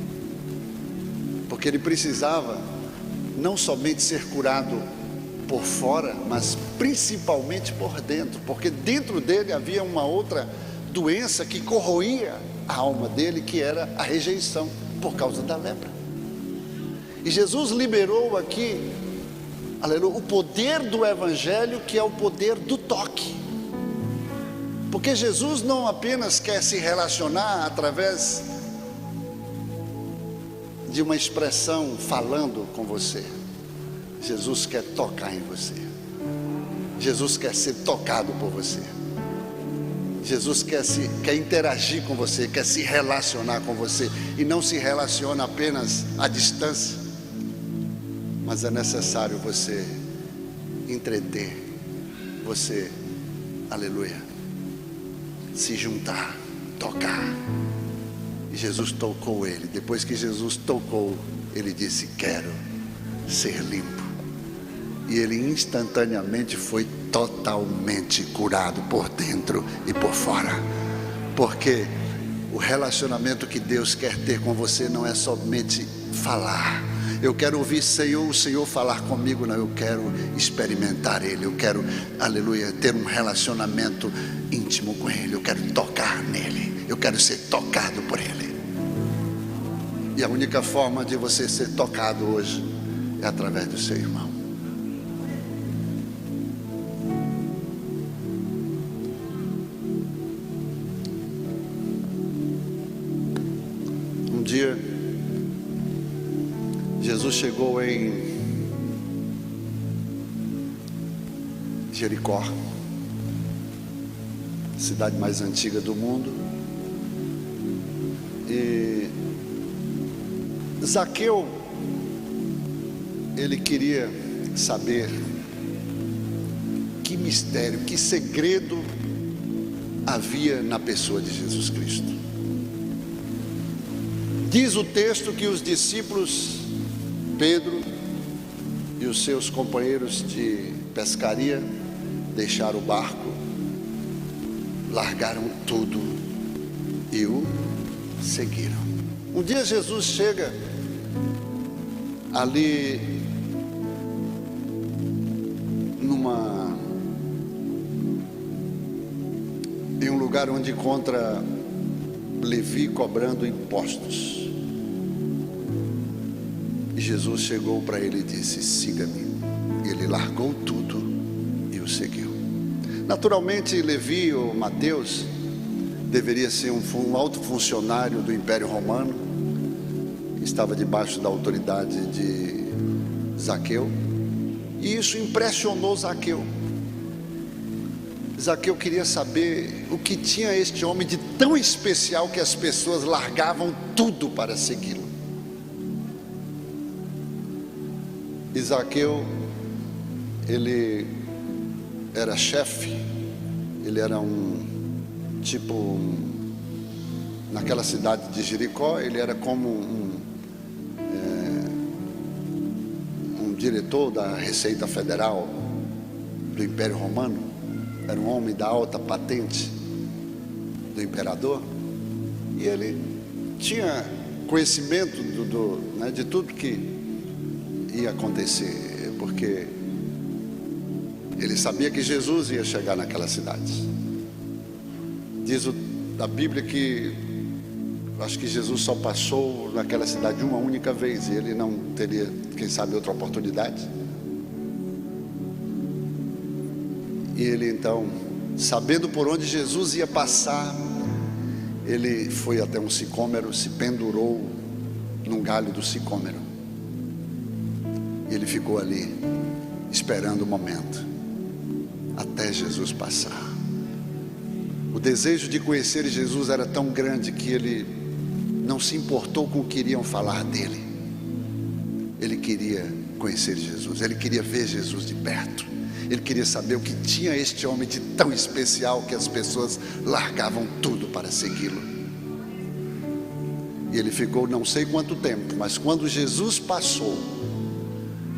porque ele precisava não somente ser curado por fora, mas principalmente por dentro, porque dentro dele havia uma outra doença que corroía a alma dele, que era a rejeição por causa da lepra. E Jesus liberou aqui, aleluia, o poder do Evangelho, que é o poder do toque. Porque Jesus não apenas quer se relacionar através de uma expressão falando com você. Jesus quer tocar em você. Jesus quer ser tocado por você. Jesus quer interagir com você, quer se relacionar com você. E não se relaciona apenas à distância, mas é necessário você entreter, você aleluia, se juntar, tocar. E Jesus tocou ele. Depois que Jesus tocou, ele disse: quero ser limpo. E ele instantaneamente foi totalmente curado por dentro e por fora. Porque o relacionamento que Deus quer ter com você não é somente falar. Eu quero ouvir o Senhor falar comigo. Não, eu quero experimentar Ele. Eu quero, aleluia, ter um relacionamento íntimo com Ele. Eu quero tocar nele. Eu quero ser tocado por Ele. E a única forma de você ser tocado hoje é através do seu irmão. Um dia, Jesus chegou em Jericó, cidade mais antiga do mundo, e Zaqueu, ele queria saber que mistério, que segredo havia na pessoa de Jesus Cristo. Diz o texto que os discípulos, Pedro e os seus companheiros de pescaria, deixaram o barco, largaram tudo e o seguiram. Um dia Jesus chega ali em um lugar onde encontra Levi cobrando impostos. E Jesus chegou para ele e disse: siga-me. Ele largou tudo e o seguiu. Naturalmente, Levi ou Mateus deveria ser um alto funcionário do Império Romano, que estava debaixo da autoridade de Zaqueu, e isso impressionou Zaqueu. Zaqueu queria saber o que tinha este homem de tão especial que as pessoas largavam tudo para segui-lo. E Zaqueu, ele era chefe, ele era naquela cidade de Jericó, ele era como um diretor da Receita Federal do Império Romano. Era um homem da alta patente do imperador, e ele tinha conhecimento de tudo que ia acontecer, porque ele sabia que Jesus ia chegar naquela cidade. Diz a Bíblia que acho que Jesus só passou naquela cidade uma única vez, e ele não teria, quem sabe, outra oportunidade. E ele então, sabendo por onde Jesus ia passar, ele foi até um sicômoro, se pendurou num galho do sicômoro. E ele ficou ali, esperando o momento, até Jesus passar. O desejo de conhecer Jesus era tão grande que ele não se importou com o que iriam falar dele. Ele queria conhecer Jesus, ele queria ver Jesus de perto. Ele queria saber o que tinha este homem de tão especial que as pessoas largavam tudo para segui-lo. E ele ficou não sei quanto tempo, mas quando Jesus passou,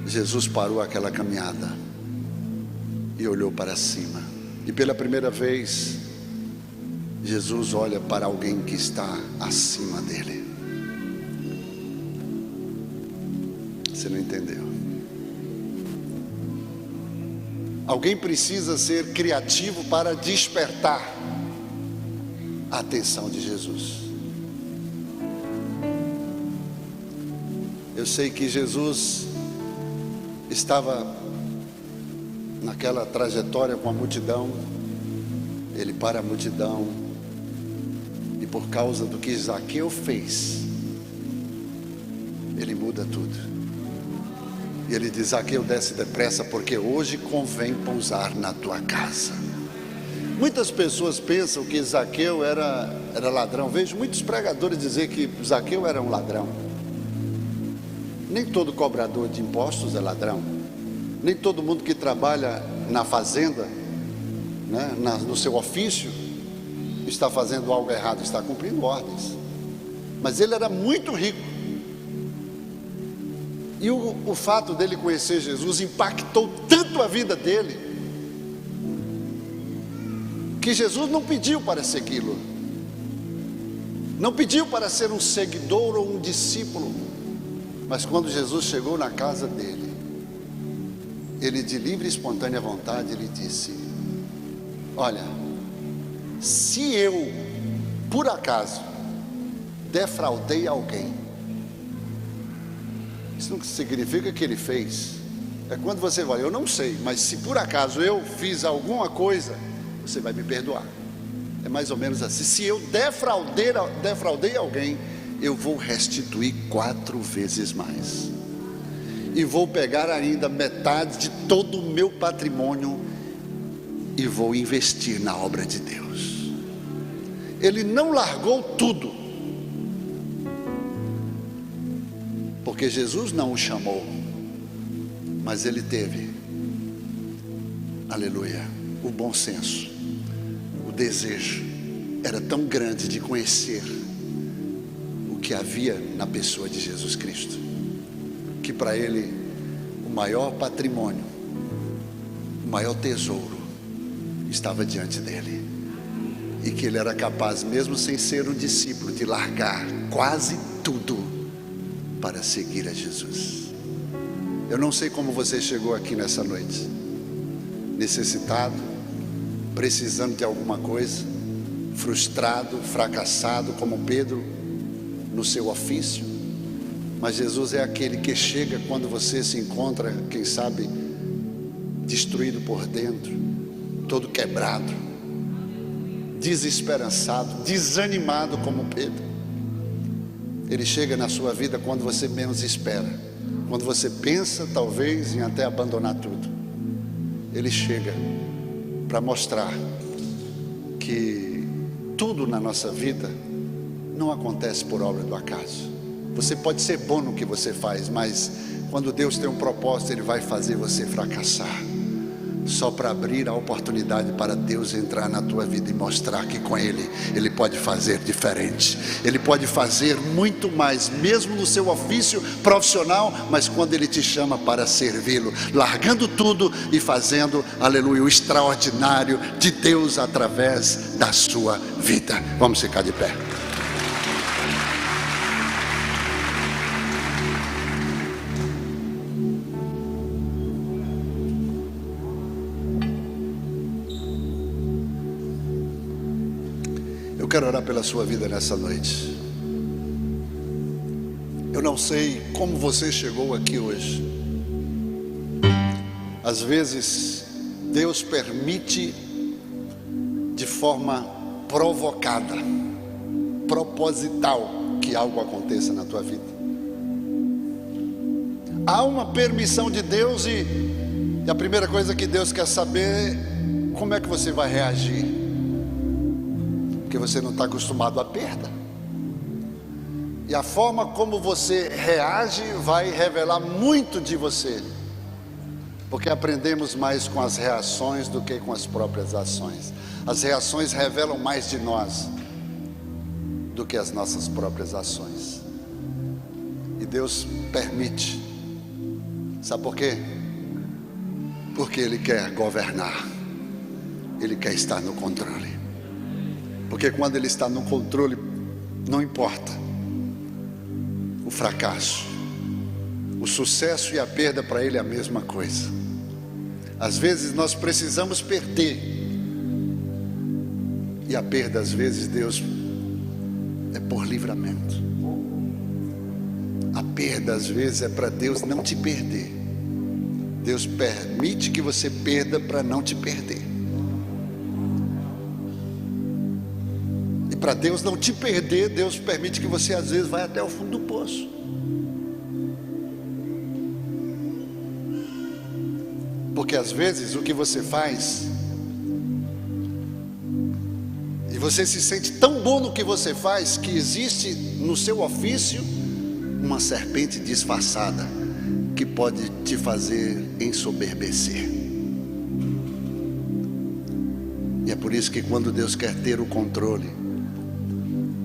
Jesus parou aquela caminhada e olhou para cima. E pela primeira vez, Jesus olha para alguém que está acima dele. Você não entendeu? Alguém precisa ser criativo para despertar a atenção de Jesus. Eu sei que Jesus estava naquela trajetória com a multidão. Ele para a multidão, e por causa do que Zaqueu fez, ele muda tudo. E ele diz: Zaqueu, desce depressa, porque hoje convém pousar na tua casa. Muitas pessoas pensam que Zaqueu era ladrão. Vejo muitos pregadores dizer que Zaqueu era um ladrão. Nem todo cobrador de impostos é ladrão. Nem todo mundo que trabalha na fazenda, né, no seu ofício, está fazendo algo errado, está cumprindo ordens. Mas ele era muito rico. E o fato dele conhecer Jesus impactou tanto a vida dele, que Jesus não pediu para segui-lo, não pediu para ser um seguidor ou um discípulo. Mas quando Jesus chegou na casa dele, ele, de livre e espontânea vontade, ele disse: olha, se eu por acaso defraudei alguém, isso não significa que ele fez. É quando você vai, eu não sei, mas se por acaso eu fiz alguma coisa, você vai me perdoar. É mais ou menos assim. Se eu defraudei alguém, eu vou restituir 4 vezes mais, e vou pegar ainda metade de todo o meu patrimônio e vou investir na obra de Deus. Ele não largou tudo, porque Jesus não o chamou, mas ele teve, aleluia, o bom senso, o desejo era tão grande de conhecer o que havia na pessoa de Jesus Cristo, que para ele o maior patrimônio, o maior tesouro estava diante dele, e que ele era capaz, mesmo sem ser um discípulo, de largar quase tudo para seguir a Jesus. Eu não sei como você chegou aqui nessa noite, necessitado, precisando de alguma coisa, frustrado, fracassado, como Pedro no seu ofício. Mas Jesus é aquele que chega quando você se encontra, quem sabe, destruído por dentro, todo quebrado, desesperançado, desanimado como Pedro. Ele chega na sua vida quando você menos espera, quando você pensa talvez em até abandonar tudo. Ele chega para mostrar que tudo na nossa vida não acontece por obra do acaso. Você pode ser bom no que você faz, mas quando Deus tem um propósito, Ele vai fazer você fracassar, só para abrir a oportunidade para Deus entrar na tua vida e mostrar que com Ele, Ele pode fazer diferente. Ele pode fazer muito mais, mesmo no seu ofício profissional, mas quando Ele te chama para servi-lo, largando tudo e fazendo, aleluia, o extraordinário de Deus através da sua vida. Vamos ficar de pé. Eu quero orar pela sua vida nessa noite. Eu não sei como você chegou aqui hoje. Às vezes Deus permite de forma provocada, proposital, que algo aconteça na tua vida. Há uma permissão de Deus e a primeira coisa que Deus quer saber, como é que você vai reagir? Porque você não está acostumado à perda, e a forma como você reage vai revelar muito de você, porque aprendemos mais com as reações do que com as próprias ações. As reações revelam mais de nós do que as nossas próprias ações, e Deus permite, sabe por quê? Porque Ele quer governar, Ele quer estar no controle. Porque quando Ele está no controle, não importa o fracasso, o sucesso e a perda, para Ele é a mesma coisa. Às vezes nós precisamos perder, e a perda às vezes Deus é por livramento. A perda às vezes é para Deus não te perder. Deus permite que você perda para não te perder. Para Deus não te perder, Deus permite que você às vezes vá até o fundo do poço. Porque às vezes o que você faz, e você se sente tão bom no que você faz, que existe no seu ofício uma serpente disfarçada que pode te fazer ensoberbecer. é por isso que quando Deus quer ter o controle,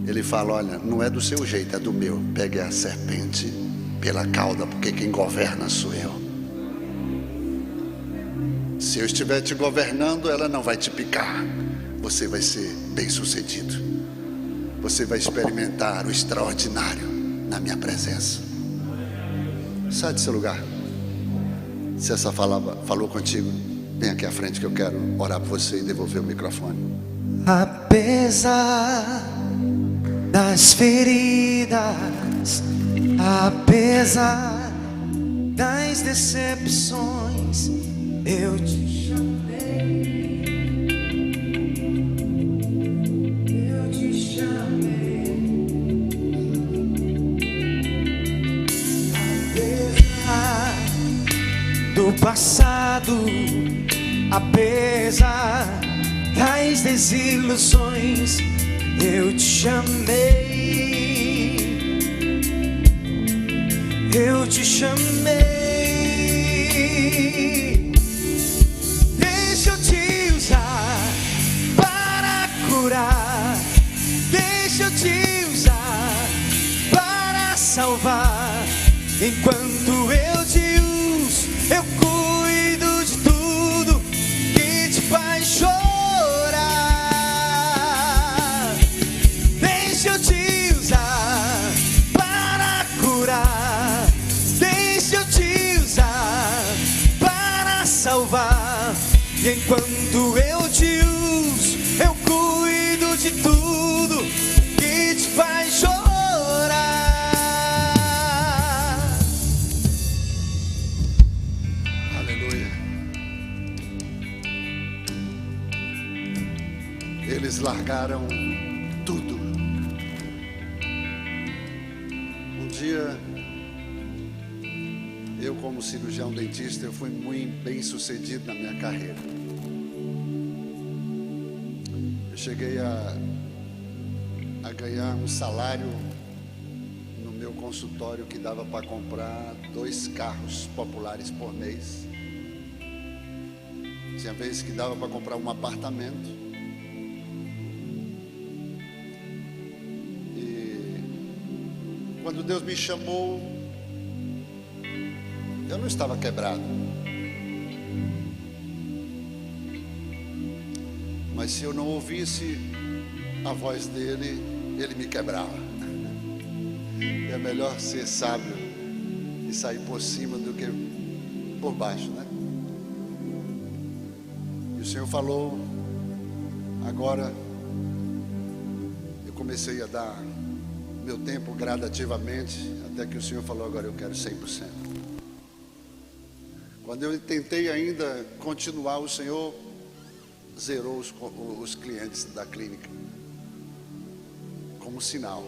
Ele fala: olha, não é do seu jeito, é do meu. Pegue a serpente pela cauda, porque quem governa sou eu. Se eu estiver te governando, ela não vai te picar. Você vai ser bem sucedido. Você vai experimentar o extraordinário na minha presença. Sai do seu lugar. Se essa palavra falou contigo, vem aqui à frente que eu quero orar por você e devolver o microfone. Apesar das feridas, apesar das decepções, eu te chamei, eu te chamei. Apesar do passado, apesar das desilusões, eu te chamei, eu te chamei. Deixa eu te usar para curar, deixa eu te usar para salvar. Enquanto eu te uso, eu cuido de tudo que te faz chorar. Deixa eu te usar para curar, deixa eu te usar para salvar. E enquanto eu te uso, eu cuido de tudo que te faz chorar. Eles largaram tudo. Um dia, eu como cirurgião dentista, eu fui muito bem sucedido na minha carreira. Eu cheguei a ganhar um salário no meu consultório que dava para comprar 2 carros populares por mês. Tinha vezes que dava para comprar um apartamento. Quando Deus me chamou, eu não estava quebrado. Mas se eu não ouvisse a voz dele, ele me quebrava. É melhor ser sábio e sair por cima do que por baixo, né? E o Senhor falou, agora eu comecei a dar meu tempo gradativamente, até que o Senhor falou, agora eu quero 100%. Quando eu tentei ainda continuar, o Senhor zerou os clientes da clínica, como sinal,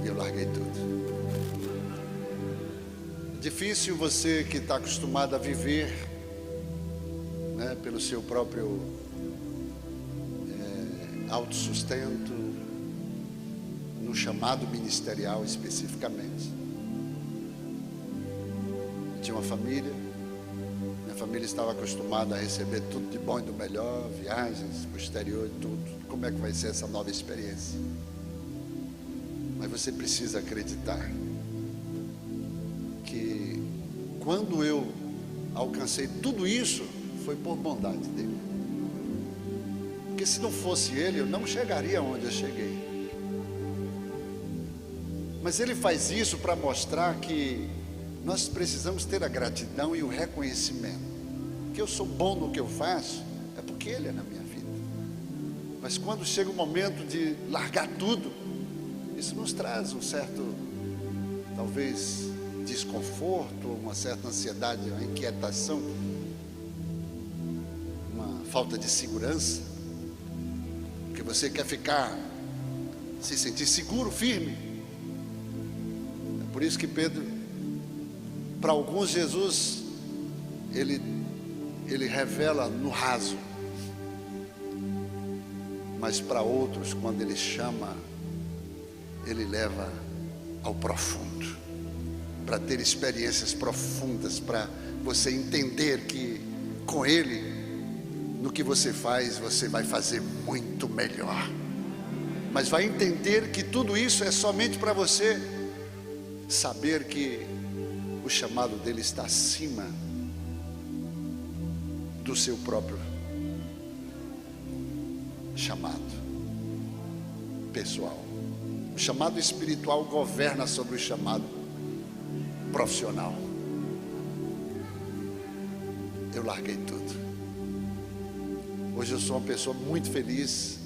e eu larguei tudo. Difícil você que está acostumado a viver, né, pelo seu próprio autossustento, no chamado ministerial especificamente. Eu tinha uma família, minha família estava acostumada a receber tudo de bom e do melhor, viagens para o exterior e tudo. Como é que vai ser essa nova experiência? Mas você precisa acreditar que quando eu alcancei tudo isso, foi por bondade dele. Porque se não fosse ele, eu não chegaria onde eu cheguei. Mas ele faz isso para mostrar que nós precisamos ter a gratidão e o reconhecimento. Que eu sou bom no que eu faço, é porque ele é na minha vida. Mas quando chega o momento de largar tudo, isso nos traz um certo, talvez, desconforto, uma certa ansiedade, uma inquietação, uma falta de segurança. Porque você quer ficar, se sentir seguro, firme. Por isso que Pedro, para alguns Jesus, ele revela no raso, mas para outros, quando ele chama, ele leva ao profundo, para ter experiências profundas, para você entender que com ele no que você faz, você vai fazer muito melhor. Mas vai entender que tudo isso é somente para você saber que o chamado dele está acima do seu próprio chamado pessoal. O chamado espiritual governa sobre o chamado profissional. Eu larguei tudo. Hoje eu sou uma pessoa muito feliz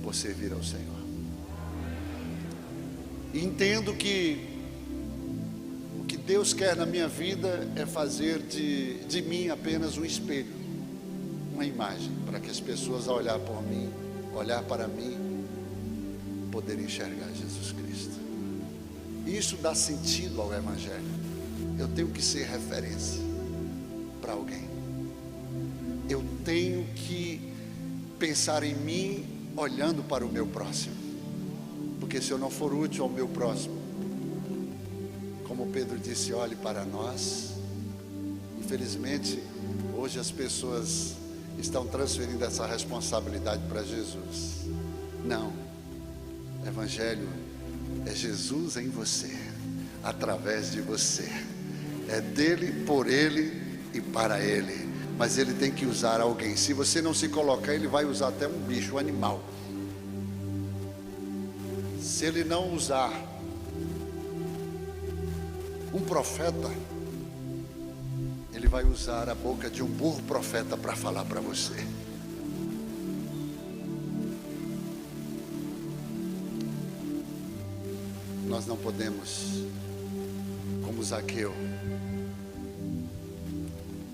por servir ao Senhor. E entendo que o que Deus quer na minha vida é fazer de mim apenas um espelho, uma imagem, para que as pessoas ao olhar por mim, olhar para mim, poderem enxergar Jesus Cristo. E isso dá sentido ao Evangelho. Eu tenho que ser referência para alguém. Eu tenho que pensar em mim olhando para o meu próximo. Porque se eu não for útil ao meu próximo, como Pedro disse, olhe para nós. Infelizmente, hoje as pessoas estão transferindo essa responsabilidade para Jesus. Não, Evangelho é Jesus em você, através de você. É dele, por ele e para ele. Mas ele tem que usar alguém. Se você não se colocar, ele vai usar até um bicho, um animal. Se ele não usar um profeta, ele vai usar a boca de um burro profeta para falar para você. Nós não podemos, como Zaqueu.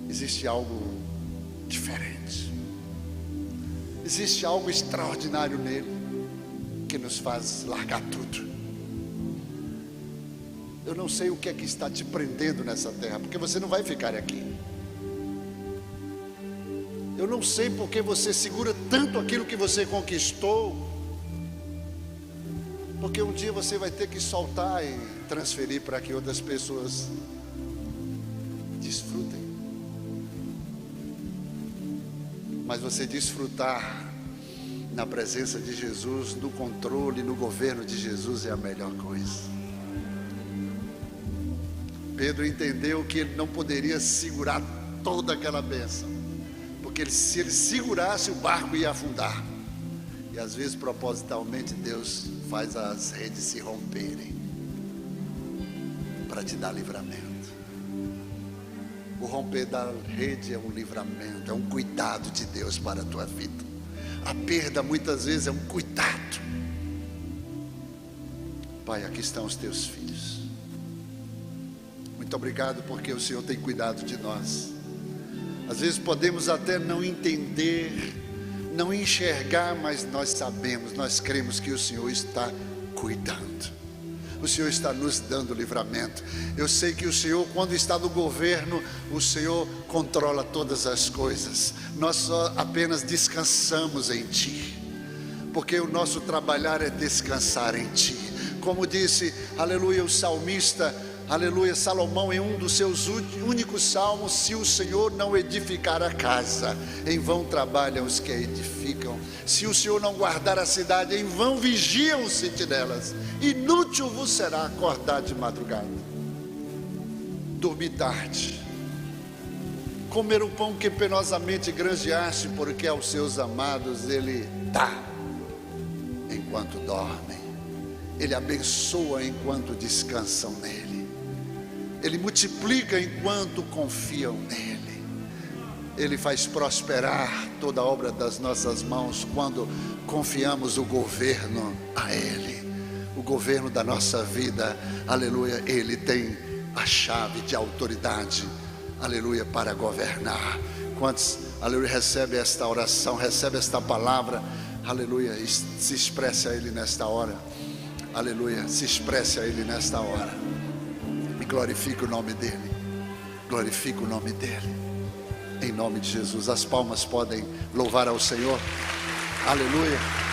Existe algo diferente. Existe algo extraordinário nele, que nos faz largar tudo. Eu não sei o que é que está te prendendo nessa terra, porque você não vai ficar aqui. Eu não sei porque você segura tanto aquilo que você conquistou, porque um dia você vai ter que soltar e transferir para que outras pessoas desfrutem. Mas você desfrutar na presença de Jesus, no controle, no governo de Jesus é a melhor coisa. Pedro entendeu que ele não poderia segurar toda aquela bênção, porque se ele segurasse, o barco ia afundar. E às vezes propositalmente Deus faz as redes se romperem para te dar livramento. O romper da rede é um livramento, é um cuidado de Deus para a tua vida. A perda muitas vezes é um cuidado. Pai, aqui estão os teus filhos. Muito obrigado porque o Senhor tem cuidado de nós. Às vezes podemos até não entender, não enxergar, mas nós sabemos, nós cremos que o Senhor está cuidando. O Senhor está nos dando livramento. Eu sei que o Senhor, quando está no governo, o Senhor controla todas as coisas. Nós só apenas descansamos em Ti, porque o nosso trabalhar é descansar em Ti. Como disse, aleluia, o salmista, aleluia, Salomão, em um dos seus únicos salmos: se o Senhor não edificar a casa, em vão trabalham os que a edificam. Se o Senhor não guardar a cidade, em vão vigiam os sentinelas. Inútil vos será acordar de madrugada, dormir tarde, comer o pão que penosamente granjeaste, porque aos seus amados Ele dá enquanto dormem. Ele abençoa enquanto descansam nele. Ele multiplica enquanto confiam nele. Ele faz prosperar toda a obra das nossas mãos quando confiamos o governo a Ele. O governo da nossa vida, aleluia, Ele tem a chave de autoridade, aleluia, para governar. Quantos, aleluia, recebe esta oração, recebe esta palavra, aleluia, se expresse a Ele nesta hora, aleluia, se expresse a Ele nesta hora, e glorifique o nome dEle, glorifique o nome dEle, em nome de Jesus. As palmas podem louvar ao Senhor, aleluia.